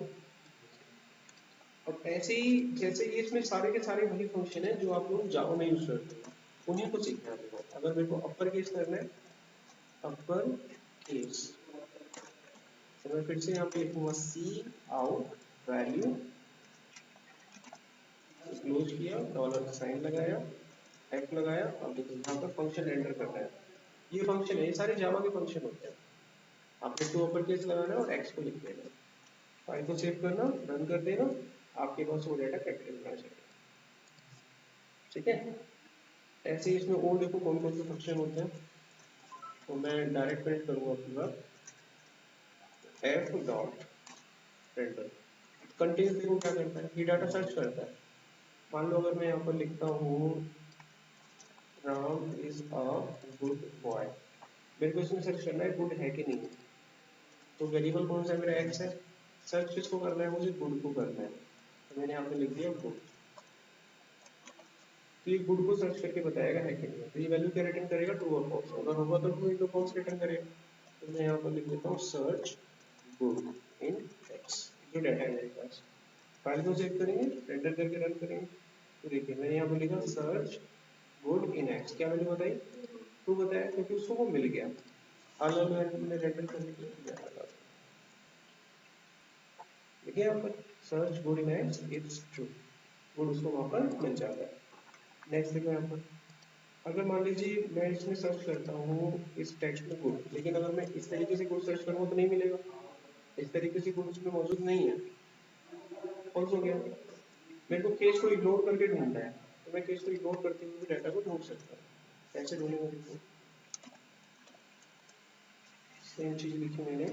अब ऐसे ही जैसे ये इसमें सारे के सारे वही फंक्शन है जो आप लोग जावा में यूज करते हैं, उन्हीं को सीखना है मेरे को। अगर मेरे को अपर केस करना है, अपर केस, तो मैं फिर से यहाँ पे लिखूंगा सी आउट वैल्यू, क्लोज किया, डॉलर साइन लगाया, एफ लगाया, और देखो यहाँ पर फंक्शन एंटर करना है। ये फंक्शन है, ये सारे जावा के फंक्शन होते हैं। आपने टू अपर केस लगाना है और एक्स को लिख देना, फाइल को सेव करना, रन कर देना, आपके पास वो डाटा कैपिटल में आ जाएगा, ठीक है। ऐसे ही इसमें और देखो कौन कौन से फंक्शन होते हैं, तो मैं डायरेक्ट प्रिंट करूंगा पूरा, एफ डॉट रेंडर कंटेन्स, देखो क्या करता है, ये डाटा सर्च करता है। मान लो अगर मैं यहाँ पर लिखता हूँ Ram is a good boy, मेरे को इसमें सर्च करना है गुड है कि नहीं, तो वेरिएबल कौन सा है मेरा एक्स है, सर्च किसको करना है, मुझे गुड को करना है, तो मैंने यहाँ पे लिख दिया गुड। तो ये गुड को सर्च करके बताएगा है कि नहीं, तो ये वैल्यू क्या रिटर्न करेगा, ट्रू और फॉल्स, अगर होगा तो ट्रू, तो फॉल्स रिटर्न करेगा। तो मैं यहाँ पर लिख देता हूँ सर्च गुड इन एक्स, जो डाटा है मेरे पास। फाइल को सेव करेंगे, रेंडर करके रन करेंगे, तो देखिए मैंने यहाँ पर लिखा सर्च गुड इन एक्स, क्या वैल्यू बताई, ट्रू बताया, क्योंकि उसको वो मिल गया। हाल में रेंडर करने के लिए किया था, देखिए यहाँ पर search good in x it's true, good उसको वहाँ पर मिल जाता है। नेक्स्ट देखो यहाँ पर, अगर मान लीजिए मैं इसमें सर्च करता हूँ इस टेक्स्ट में गुड, लेकिन अगर मैं इस तरीके से गुड सर्च करूँगा तो नहीं मिलेगा, इस तरीके से गुड उसमें मौजूद नहीं है, फॉल्स हो गया। मेरे को केस को इग्नोर करके ढूंढना है, तो मैं केस को इग्नोर करते हुए डाटा को ढूंढ सकता हूँ, कैसे ढूंढूंगा, देखो सेम चीज लिखी मैंने,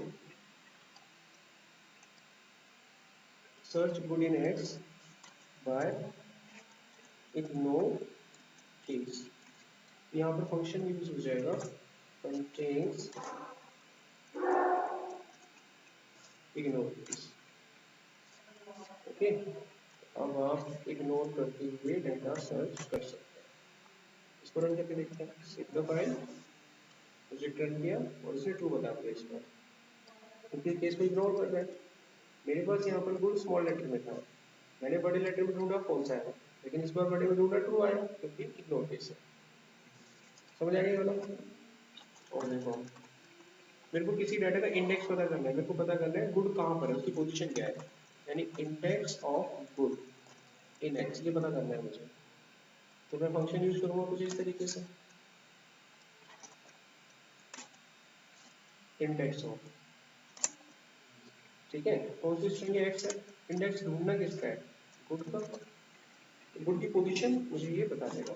search good in X by ignore case, यहाँ पर फंक्शन यूज हो जाएगा कंटेन्स इग्नोर केस, ओके। अब आप इग्नोर करते हुए डाटा सर्च कर सकते हैं। इसको रन करके देखते हैं, save the file, project run किया और इसने ट्रू बता दिया इस बार, क्योंकि केस को इग्नोर कर रहा है। मेरे पास यहाँ पर गुड स्मॉल लेटर में था, मैंने बड़े लेटर में ढूंढा फॉल्स आया, लेकिन इस बार बड़े में ढूंढा ट्रू आया, क्योंकि इग्नोर केस है। समझ आ गया वाला। और देखो मेरे को किसी डाटा का इंडेक्स पता करना है, मेरे को पता करना है गुड कहाँ पर है, उसकी पोजीशन क्या है, यानी index of good in x, ये पता करना है मुझे। तो मैं फंक्शन यूज करूंगा कुछ इस तरीके से, इंडेक्स हो, ठीक है। कौन सी स्ट्रिंग एक्स है, इंडेक्स ढूंढना किसका है, गुड का। गुड की पोजीशन मुझे ये बता देगा,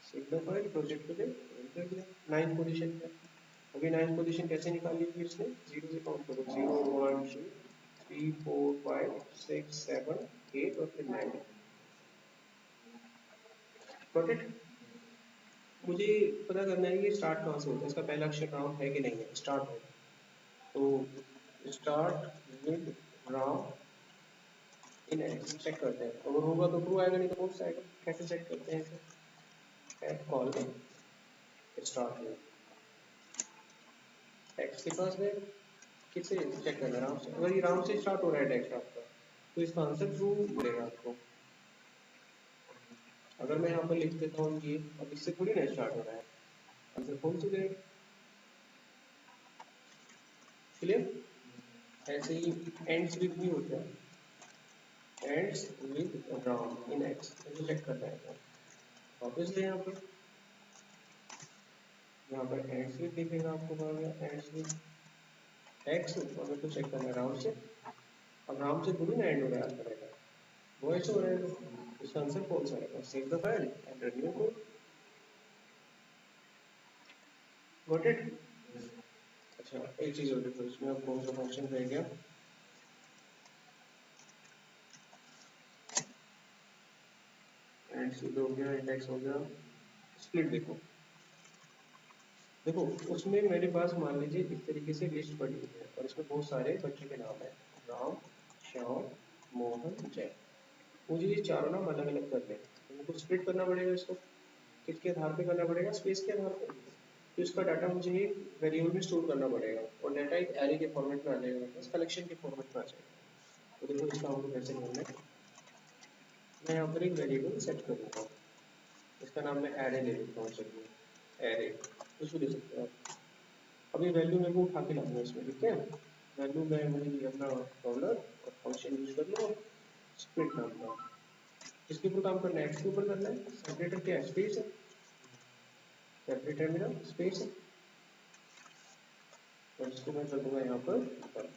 सिग्निफाइड प्रोजेक्ट पे एंटर किया, 9 पोजीशन पे। अभी 9 पोजीशन कैसे निकाली थी उसने, 0 से काउंट करो, 0 1 2 3 4 5 6 7 8 और फिर 9। Got it. मुझे पता करना है कि स्टार्ट कहाँ से होता है, इसका पहला अक्षर राम है कि नहीं है, स्टार्ट है तो start with Ram in X check करते हैं, अगर होगा तो ट्रू आएगा, नहीं तो फॉल्स आएगा। कैसे चेक करते हैं इसे, एट कॉल में स्टार्ट में एक्स के पास गए, किससे चेक करना है, राम से। अगर ये राम से स्टार्ट हो रहा है टेक्स्ट आपका तो इसका आंसर ट्रू मिलेगा आपको। अगर मैं यहाँ पर लिख देता हूँ ये, अब इससे थोड़ी ना स्टार्ट हो रहा है, आंसर फॉल्स हो जाएगा। क्लियर। ऐसे ही एंड्स विद भी होता है, ends with Ram in x, ऐसे चेक करना है। वापस यहाँ पर, यहाँ पर एंड्स विद दिखेगा आपको, कहा गया एंड्स विद एक्स, और मेरे को चेक करना है राम से। अब राम से थोड़ी ना एंड हो रहा है आपका डेटा, वो ऐसे हो रहा है, तो इसका आंसर फॉल्स आएगा। Save the file and run your code. Got it. अच्छा एक चीज और देखो, इसमें अब कौन सा फंक्शन रह गया, एंड सीध हो गया, इंडेक्स हो गया, स्प्लिट देखो। देखो उसमें मेरे पास मान लीजिए इस तरीके से लिस्ट पड़ी हुई है और इसमें बहुत सारे बच्चों के नाम है, राम श्याम मोहन जय। मुझे ये चारों नाम अलग अलग करने हैं, तो मुझे स्प्लिट करना पड़ेगा इसको। किसके आधार पे करना पड़ेगा, स्पेस के आधार पर। तो इसका डाटा मुझे एक वेरिएबल में स्टोर करना पड़ेगा और डाटा एक एरे के फॉर्मेट में आ जाएगा, बस कलेक्शन के फॉर्मेट में आ जाएगा। तो देखो इसका हमको कैसे करना है, मैं यहाँ पर एक वेरिएबल सेट करूँगा, इसका नाम मैं एरे ले लेता हूँ, चलिए एरे कुछ भी ले सकते हो आप। अभी वैल्यू मेरे को उठा के लाऊंगा इसमें, ठीक है। वैल्यू मैं वही अपना डॉलर और फंक्शन यूज कर लूँगा स्प्लिट नाम का। किसके ऊपर काम करना है, एक्स के ऊपर करना है। सेपरेटर क्या है, स्पेस है, सेपरेटर मेरा स्पेस है, और इसको मैं कर दूंगा यहाँ पर ऊपर।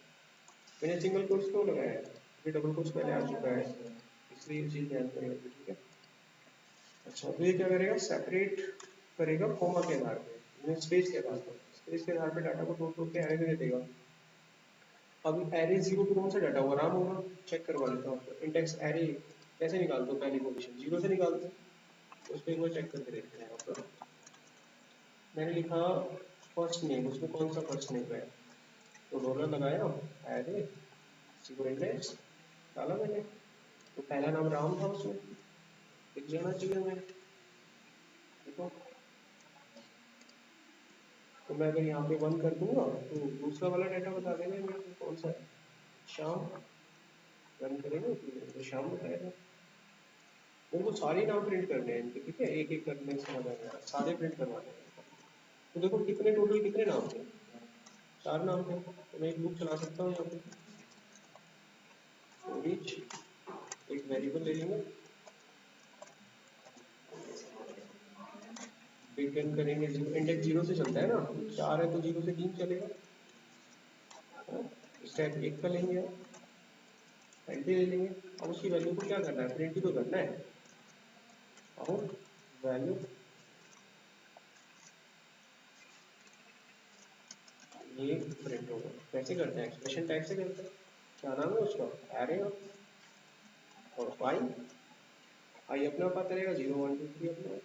मैंने सिंगल कोट्स क्यों लगाया है, ये डबल कोट्स पहले आ चुका है, इसलिए ये चीज ध्यान करेगा, ठीक है। अच्छा तो ये क्या करेगा, सेपरेट करेगा कॉमा के आधार पे, स्पेस के आधार पर, स्पेस के आधार पे डाटा को तोड़ तोड़ के एरे में दे देगा। अब एरे 0 पे कौन सा डाटा होगा, राम होगा, चेक करवा लेता हूँ। इंडेक्स एरे कैसे निकाल दो, पहली पोजीशन 0 से निकाल दो, उसको एक बार चेक करके देखते हैं। यहाँ पर मैंने लिखा फर्स्ट नेम, उसमें कौन सा फर्स्ट नेम है, तो डॉलर लगाया, एरे 0 इंडेक्स डाला मैंने, तो पहला नाम राम था, उसमें लिख जाना चाहिए हमें। देखो तो मैं अगर यहाँ पे 1 कर दूंगा तो दूसरा वाला डाटा बता देगा मेरे को कौन सा है, शाम। रन करेंगे तो शाम बताएगा। मेरे को सारे नाम प्रिंट करने हैं इनके, ठीक है, एक एक करने से मजा आएगा, सारे प्रिंट करवाने हैं। तो देखो कितने टोटल कितने नाम थे, 4 नाम थे। तो मैं एक लूप चला सकता हूँ यहाँ पे, रीच एक वेरिएबल ले लेंगे, बिगिन करेंगे, इंडेक्स 0 से चलता है ना, 4 है तो 0 से 3 चलेगा। स्टेप 1 का लेंगे, एंट्री ले लेंगे। अब उसकी वैल्यू को क्या करना है, प्रिंट ही तो करना है। और वैल्यू ये प्रिंट होगा, कैसे करते हैं, एक्सप्रेशन टैग से करते हैं। क्या नाम है उसका, एरे और आई अपना पता रहेगा, 0 1 2 3 अपना,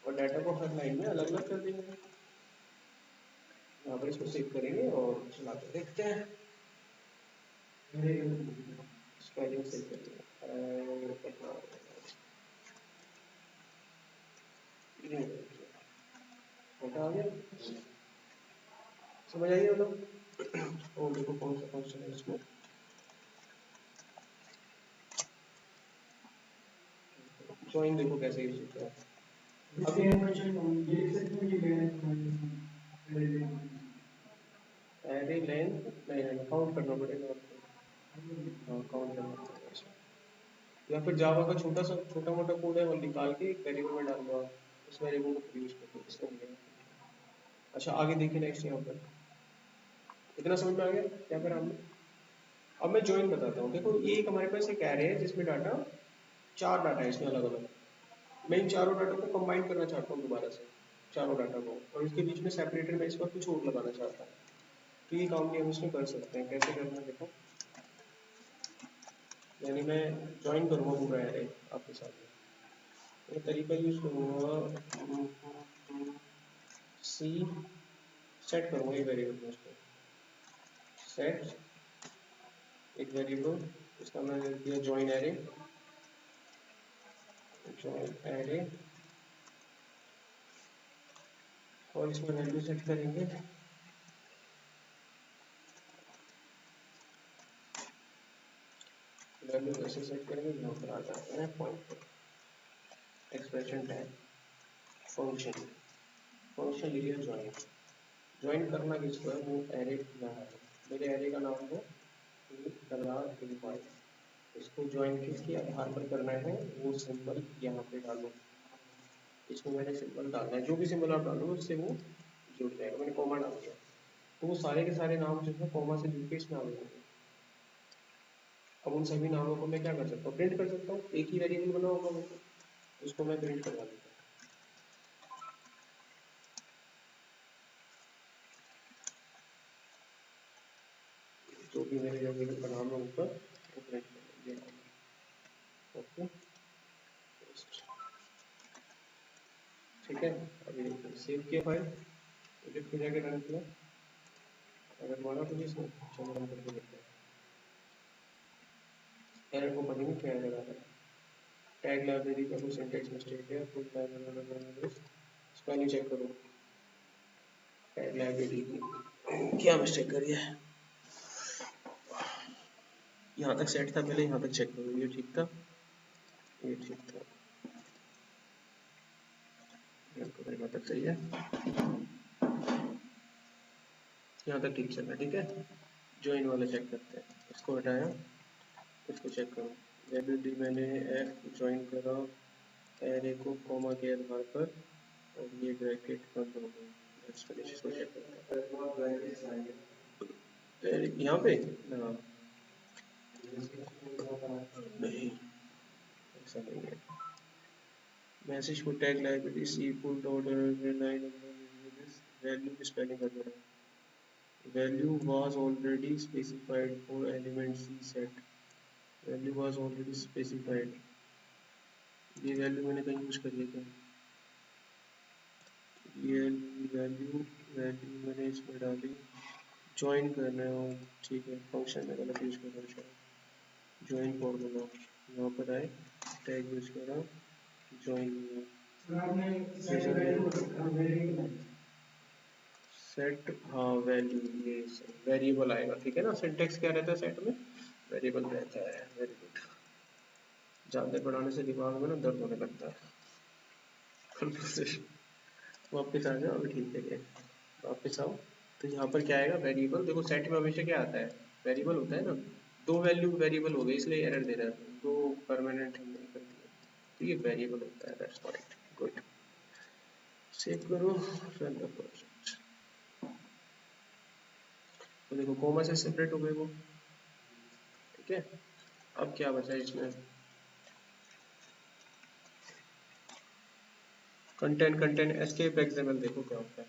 और डाटा को हर लाइन में अलग अलग कर देंगे। यहाँ पर इसको सेव करेंगे और चला के देखते हैं। स्पेलिंग सेव करेंगे, आ गया, समझ आइए मतलब। और देखो कौन सा फंक्शन है इसमें, ज्वाइन देखो कैसे यूज होता है। अभी एरे लेंथ नहीं काउंट करना पड़ेगा आपको, हाँ काउंट करना पड़ेगा इसमें। या फिर जावा का छोटा मोटा कोड है वो निकाल के एक वेरिएबल में डाल दो आप, उस वेरिएबल को यूज कर दो, इसका नहीं है। अच्छा आगे देखिए नेक्स्ट यहाँ पर, इतना समझ में आ गया क्या करा हमने। अब मैं ज्वाइन बताता हूँ। देखो ये एक हमारे पास एक एरे है जिसमें डाटा, चार डाटा है इसमें अलग अलग। मैं इन चारों डाटा को कंबाइन करना चाहता हूँ दोबारा से, चारों डाटा को, और इसके बीच में सेपरेटर में इस पर कुछ और लगाना चाहता हूँ। तो ये काम भी हम इसमें कर सकते हैं। कैसे करना है देखो, यानी मैं ज्वाइन करूँगा पूरा एरे आपके साथ। तो तरीका यूज करूँगा सी, सेट करूँगा एक वेरिएबल में उसको, सेट एक वेरिएबल, इसका मैंने दिया ज्वाइन एरे, ज्वाइन एरे, और इसमें वैल्यू सेट करेंगे वैल्यू कैसे सेट करेंगे, यहाँ पर आ जाते हैं point, expression tag, function, function लिया ज्वाइन। ज्वाइन करना किसको है, वो एरे यहाँ है, मेरे एरे का नाम है invite। इसको ज्वाइन किसके आधार पर करना है, वो सिंबल यहाँ पे डालो, इसमें मैंने सिंबल डालना है, जो भी सिंबल आप डालोगे उससे वो जुड़ जाएगा। मैंने कॉमा डाल दिया तो वो सारे के सारे नाम जो है कॉमा से जुड़ के इसमें आ जाएंगे। अब उन सभी नामों को मैं क्या कर सकता हूँ, प्रिंट कर सकता हूँ। एक ही वेरिएबल बना होगा वो, उसको मैं प्रिंट करवा देता हूँ। जो भी मेरे वेरिएबल का नाम है ऊपर वो प्रिंट कर देंगे। ओके ठीक है। अभी सेव किया फाइल, एडिट पे जाके रन किया, अगर माना तो इसमें चलो रन करके देखते हैं। एरर को पढ़ेंगे क्या एरर आ रहा है। टैग लाइब्रेरी का कोई सिंटैक्स मिस्टेक है, कोई स्पेलिंग चेक करो। टैग लाइब्रेरी की क्या मिस्टेक करी है, यहाँ तक सेट था पहले, यहाँ तक चेक करो, ये ठीक था, ये ठीक था, यहाँ तक सही है, यहाँ तक ठीक चल रहा है। ठीक है, ज्वाइन वाला चेक करते हैं। इसको हटाया, इसको चेक करो, वैल्यू दी मैंने एफ, ज्वाइन करा एरे को कॉमा के आधार पर, और ये ब्रैकेट बंद हो गई। लेट्स फिनिश, इसको चेक करते हैं यहाँ पे। हाँ नहीं, ऐसा नहीं है। मैसेज को tag library C pull dot line value की स्पेलिंग कर दो। Value was already specified for element C set, value was already specified, ये वैल्यू मैंने कहीं यूज करी है क्या, ये वैल्यू वैल्यू मैंने इसमें डाली, ज्वाइन करना है, और ठीक है फंक्शन में गलत यूज कर रहा हूँ शायद, ज्वाइन फॉर्मूला यहाँ पर आए, टैग यूज करा, ज्वाइन सेट, हाँ वैल्यू, ये वेरिएबल आएगा। ठीक है ना, सिंटेक्स क्या रहता है सेट में, वेरिएबल रहता है। वेरी गुड, ज़्यादा पढ़ाने से दिमाग में ना दर्द होने लगता है। वापस आ जाओ, अभी ठीक है ये, वापस आओ। तो यहाँ पर क्या आएगा, वेरिएबल। देखो सेट में हमेशा क्या आता है, वेरिएबल होता है ना, दो वैल्यू वेरिएबल हो गई इसलिए एरर दे रहा है, दो परमानेंट हम नहीं करती है, तो ये वेरिएबल होता है। That's right, good. सेव करो, रन द प्रोजेक्ट। तो देखो कोमा से सेपरेट हो गए वो। ठीक है, अब क्या बचा इसमें, कंटेंट, कंटेंट एस्केप एक्सएमएल। देखो क्या होता है,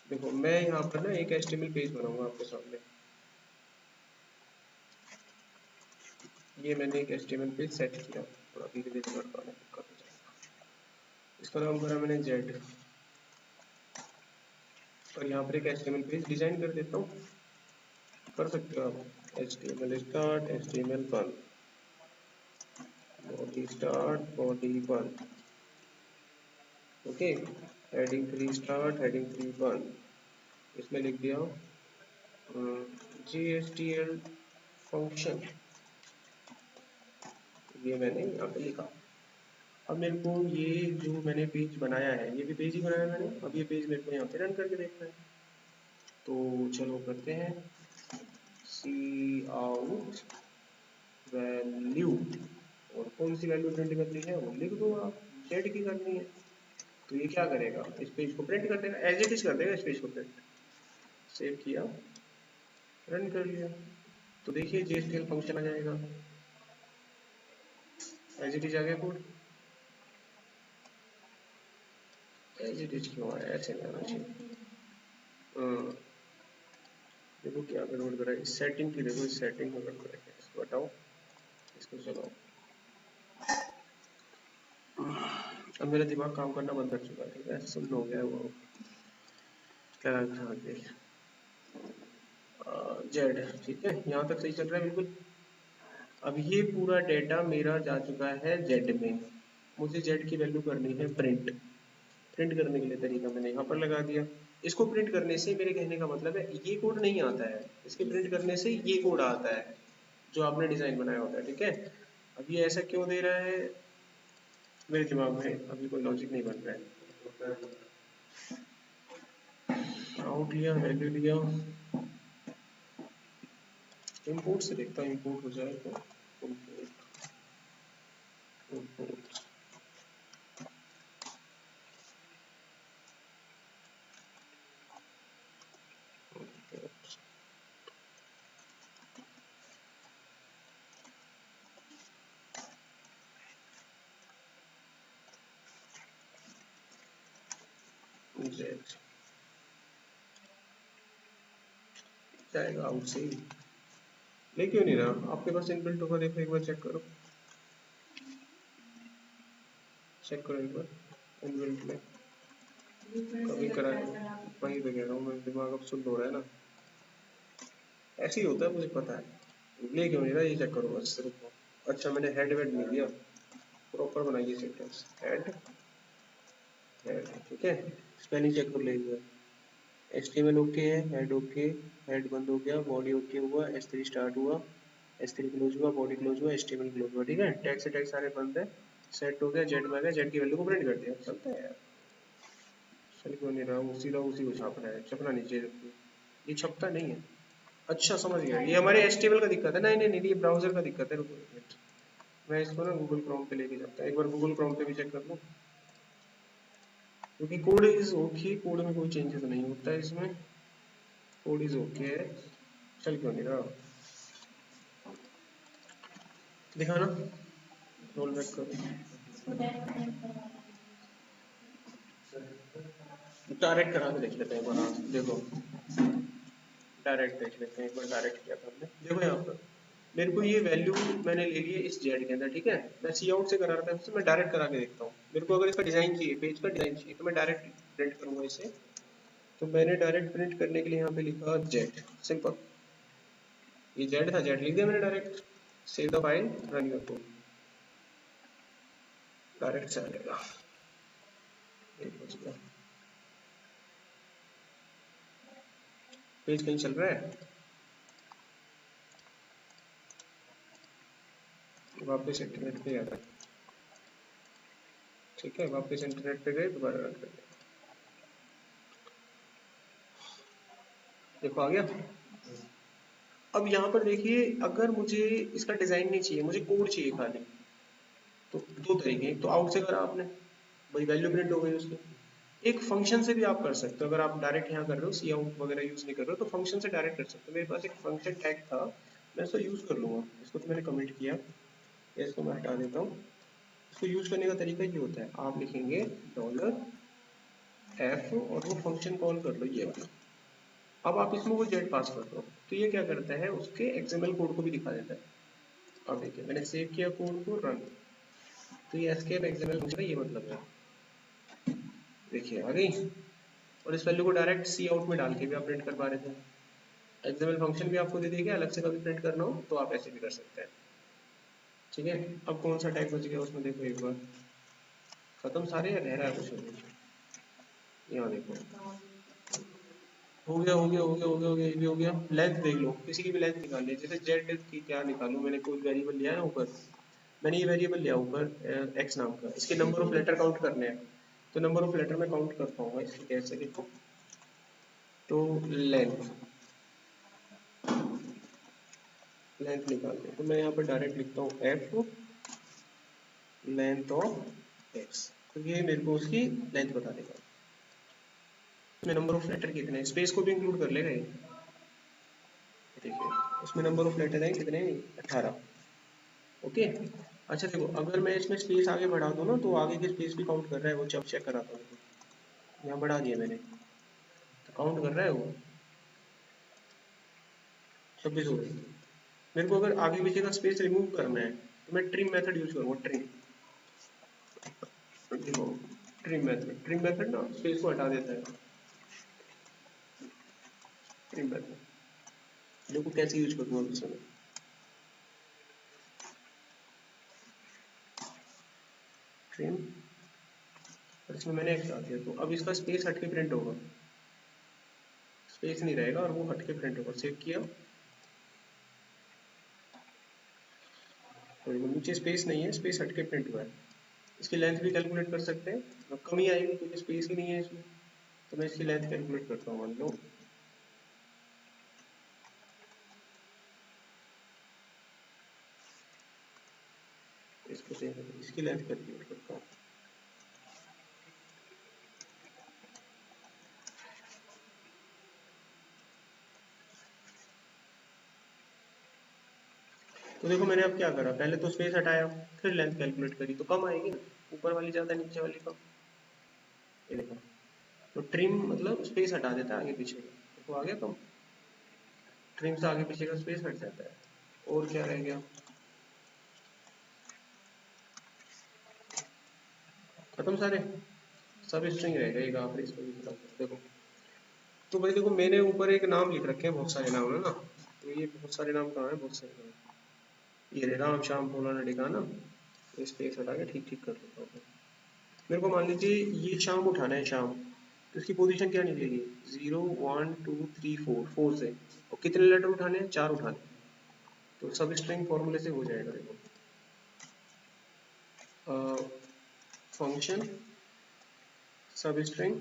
देखो मैं यहाँ पर ना एक एचटीएमएल पेज बनाऊंगा आपके सामने। ये मैंने एक एचटीएमएल पेज सेट किया, थोड़ा धीरे धीरे करता हूँ, इसका नाम करा मैंने जेड, और यहाँ पर एक एचटीएमएल पेज डिजाइन कर देता हूँ। कर सकते हो आप, एचटीएमएल स्टार्ट, एचटीएमएल बंद, बॉडी स्टार्ट, बॉडी बंद। ओके, हेडिंग 3 स्टार्ट, हेडिंग 3 बंद। इसमें लिख दिया JSTL फंक्शन, ये मैंने यहाँ पे लिखा। अब मेरे को ये जो मैंने पेज बनाया है, ये भी पेज ही बनाया मैंने, अब ये पेज मेरे को यहाँ पे रन करके देखना है। तो चलो करते हैं, सी आउट वैल्यू, और कौन सी वैल्यू प्रिंट करनी है वो लिख दो आप, जेड की करनी है। तो ये क्या करेगा, इस पेज को प्रिंट कर देगा, एज इट इज कर देगा इस पेज को प्रिंट। सेव किया, रन कर लिया, तो देखिए JSTL फंक्शन आ जाएगा, एज इट इज आ गया कोड। एज इट इज क्यों आया, ऐसे नहीं आना चाहिए। देखो क्या गड़बड़ करा है, इस सेटिंग की देखो, इस सेटिंग को गड़बड़ है, इसको हटाओ, इसको चलाओ। अब मेरा दिमाग काम करना बंद कर चुका है, ठीक है, सुन हो गया वो क्या था आगे, जेड, ठीक है, यहाँ तक सही चल रहा है बिल्कुल। अब ये पूरा डेटा मेरा जा चुका है जेड में, मुझे जेड की वैल्यू करनी है प्रिंट। प्रिंट करने के लिए तरीका मैंने यहाँ पर लगा दिया। इसको प्रिंट करने से मेरे कहने का मतलब है ये कोड नहीं आता है, इसके प्रिंट करने से ये कोड आता है जो आपने डिजाइन बनाया होता है, ठीक है। अब ये ऐसा क्यों दे रहा है, मेरे दिमाग में अभी कोई लॉजिक नहीं बन रहा है। आउट लिया, वैल्यू लिया, इंपोर्ट से देखता हूँ, इंपोर्ट हो जाए तो इंपोर्ट, इंपोर्ट जेड जाएगा आउट से ही, ले क्यों नहीं रहा, आपके पास इनबिल्ट होगा, देखो एक बार चेक करो, चेक करो एक बार इनबिल्ट में, कभी करा वही तो कह रहा हूँ मैं, दिमाग अब सुन हो रहा है ना, ऐसे ही होता है मुझे पता है, ले क्यों नहीं रहा, ये चेक करो बस सिर्फ। अच्छा मैंने हेड वेड नहीं दिया, प्रॉपर बनाइए सेंटेंस, हेड हेड, ठीक है, स्पेलिंग चेक कर लीजिए, HTML ओके है, हेड ओके, हेड बंद हो गया, बॉडी ओके हुआ, S3 स्टार्ट हुआ, S3 क्लोज हुआ, बॉडी क्लोज हुआ, HTML क्लोज हुआ, ठीक है, टैग से टैग सारे बंद है, सेट हो गया, जेड में आ गया, जेड की वैल्यू को प्रिंट कर दिया, चलता है यार। चल क्यों नहीं रहा, वो सीधा उसी को छाप रहा है, छपना नहीं चाहिए, ये छपता नहीं है। अच्छा समझ गया, ये हमारे HTML का दिक्कत है, नहीं नहीं नहीं, ये ब्राउजर का दिक्कत है, रुको एक मिनट, मैं इसको ना गूगल क्रोम पे लेके जाता हूँ, एक बार गूगल क्रोम पे भी चेक कर लूँ, क्योंकि कोड इज ओके, कोड में कोई चेंजेस नहीं होता है इसमें, कोड इज ओके है, चल क्यों नहीं रहा, दिखा ना, रोल बैक करो, डायरेक्ट करा के देख लेते हैं एक बार, हाँ, देखो डायरेक्ट देख लेते हैं एक बार, डायरेक्ट किया था हमने, देखो यहाँ पर मेरे को ये वैल्यू मैंने ले ली है इस जेड के अंदर, ठीक है, मैं सी आउट से करा रहा था उससे, मैं डायरेक्ट करा के देखता हूँ, मेरे को अगर इसका डिजाइन चाहिए, पेज का डिजाइन चाहिए, तो मैं डायरेक्ट प्रिंट करूंगा इसे, तो मैंने डायरेक्ट प्रिंट करने के लिए यहाँ पे लिखा जेड, सिंपल, ये जेड था, जेड लिख दिया मैंने direct, save the file, run your code, direct चलेगा, एक बच गया, पेज कहीं चल रहा है, वापस इंटरनेट पे आ रहा है, ठीक है, वापस इंटरनेट पे गए, दोबारा रन कर दिया, देखो आ गया। अब यहाँ पर देखिए, अगर मुझे इसका डिजाइन नहीं चाहिए, मुझे कोड चाहिए खाली, तो दो तरीके, एक तो आउट से करा आपने, वही वैल्यू प्रिंट हो गई उसकी, एक फंक्शन से भी आप कर सकते हो, अगर आप डायरेक्ट यहाँ कर रहे हो, सी आउट वगैरह यूज नहीं कर रहे हो, तो फंक्शन से डायरेक्ट कर सकते हो, मेरे पास एक फंक्शन टैग था, मैं इसको यूज कर लूंगा, इसको तो मैंने कमेंट किया, इसको मैं हटा देता हूँ, इसको यूज करने का तरीका ये होता है, आप लिखेंगे $f और वो फंक्शन कॉल कर लो, ये वाला, अब आप इसमें वो जेड पास कर दो, तो ये क्या करता है, उसके एक्सएमएल कोड को भी दिखा देता है। अब देखिए मैंने सेव किया कोड को, रन, तो ये एस्केप एक्सएमएल फंक्शन का ये मतलब है, देखिए आ गई, और इस वैल्यू को डायरेक्ट सी आउट में डाल के भी आप प्रिंट कर पा रहे थे, एक्सएमएल फंक्शन भी आपको दे देगा, अलग से कभी प्रिंट करना हो तो आप ऐसे भी कर सकते हैं, ठीक है। अब कौन सा टैग बच गया उसमें, देखो एक बार, खत्म सारे या रह रहा है कुछ, यहाँ देखो, हो गया हो गया हो गया हो गया हो गया, ये भी हो गया, लेंथ देख लो, किसी की भी लेंथ निकाल ली, जैसे जेड की क्या निकालूं, मैंने कोई वेरिएबल लिया है ऊपर, मैंने ये वेरिएबल लिया ऊपर एक्स नाम का, इसके नंबर ऑफ लेटर काउंट करने हैं, तो नंबर ऑफ लेटर में काउंट कर पाऊंगा इसको कैसे, देखो, तो लेंथ, लेंथ निकालनी है, तो मैं यहाँ पर डायरेक्ट लिखता हूँ एफ लेंथ ऑफ एक्स, तो ये मेरे को उसकी लेंथ बता देगा, उसमें नंबर ऑफ लेटर कितने हैं, स्पेस को भी इंक्लूड कर लेगा ये। देखिए उसमें नंबर ऑफ लेटर है कितने, 18। ओके। अच्छा देखो अगर मैं इसमें स्पेस आगे बढ़ा दूँ ना तो आगे के स्पेस भी काउंट कर रहा है वो, जब चेक कराता हूँ। यहाँ बढ़ा दिया मैंने तो काउंट कर रहा है वो, 26 हो गई। मेरे को अगर आगे पीछे का स्पेस रिमूव करना है तो मैं ट्रिम मेथड यूज करूँगा, ट्रिम। देखो ट्रिम मेथड ना स्पेस को हटा देता है। ट्रिम मेथड देखो कैसे यूज करूँगा इस समय। ट्रिम और इसमें मैंने एक्स डाल दिया तो अब इसका स्पेस हट के प्रिंट होगा, स्पेस नहीं रहेगा और वो हट के प्रिंट होगा। सेव किया तो नीचे स्पेस नहीं है, स्पेस हट के प्रिंट हुआ है। इसकी लेंथ भी कैलकुलेट कर सकते हैं, अब कमी आएगी क्योंकि स्पेस ही नहीं है इसमें। तो मैं इसकी लेंथ कैलकुलेट करता हूँ, मान लो इसको इसकी लेंथ कैलकुलेट करता हूँ। तो देखो मैंने अब क्या करा, पहले तो स्पेस हटाया फिर लेंथ कैलकुलेट करी तो कम आएगी ना, ऊपर वाली ज्यादा नीचे वाली कम। ये देखो तो ट्रिम मतलब स्पेस हटा देता है आगे पीछे का, देखो आ गया कम। ट्रिम से आगे पीछे का स्पेस हट जाता है। और क्या रह गया, खत्म सारे, सब स्ट्रिंग रह गए, एक आखिरी इसमें भी खत्म। देखो तो भाई देखो मैंने ऊपर एक नाम लिख रखे हैं, बहुत सारे नाम है ना, तो ये बहुत सारे नाम कहाँ है, बहुत सारे नाम ये रे, राम श्याम फलाना ठिकाना। तो स्पेस हटा के ठीक ठीक कर देता हूँ। मेरे को मान लीजिए ये शाम उठाना है, शाम, तो इसकी पोजीशन क्या निकलेगी, 0 1 2 3 4, 4 से। और कितने लेटर उठाने हैं, 4 उठाने हैं। तो सब स्ट्रिंग फॉर्मूले से हो जाएगा। देखो फंक्शन सब स्ट्रिंग,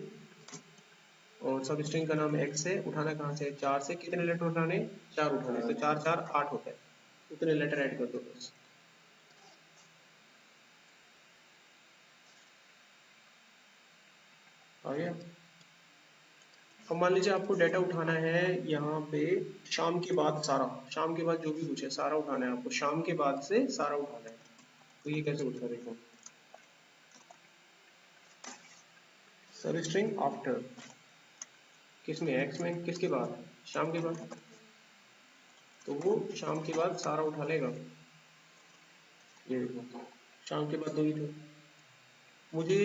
और सब स्ट्रिंग का नाम एक्स है, उठाना कहाँ से, 4 से। कितने लेटर उठाने, 4 उठाने, तो 4 4 8 होता है, उतने लेटर ऐड कर दो बस। आ गया। अब मान लीजिए आपको डेटा उठाना है यहाँ पे शाम के बाद, सारा शाम के बाद जो भी कुछ है सारा उठाना है आपको, शाम के बाद से सारा उठाना है। तो ये कैसे उठता है, देखो सब स्ट्रिंग आफ्टर, किसमें, एक्स में, किसके बाद, शाम के बाद। तो वो शाम के बाद सारा उठा लेगा। ये देखो शाम के बाद दो ही थे, मुझे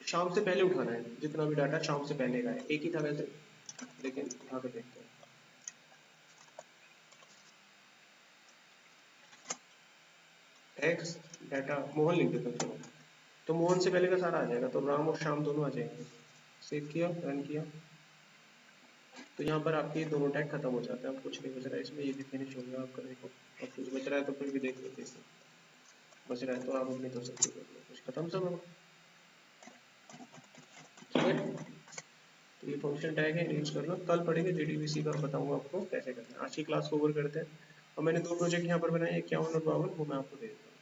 शाम से पहले उठाना है, जितना भी डाटा शाम से पहले का है, एक ही था वैसे, लेकिन उठा कर देखते हैं। एक्स डाटा मोहन लिख देता हूँ चलो, तो मोहन से पहले का सारा आ जाएगा, तो राम और शाम दोनों आ जाएंगे। सेव किया, रन किया, तो यहाँ पर आपके दोनों टैग खत्म हो जाते हैं, अब कुछ नहीं बच रहा है इसमें, ये भी फिनिश हो गया आपका। देखो अब कुछ बच रहा है तो फिर भी देख लेते हैं, बच रहा है तो आप अपनी तरफ से कर लो, कुछ खत्म सब अब। ठीक है, तो ये फंक्शन टैग है, यूज करना। कल पढ़ेंगे JDBC का, बताऊंगा आपको कैसे करना है। आज की क्लास को ओवर करते हैं। और मैंने दो प्रोजेक्ट यहाँ पर बनाए, 51 और 52, वो मैं आपको दे देता हूँ।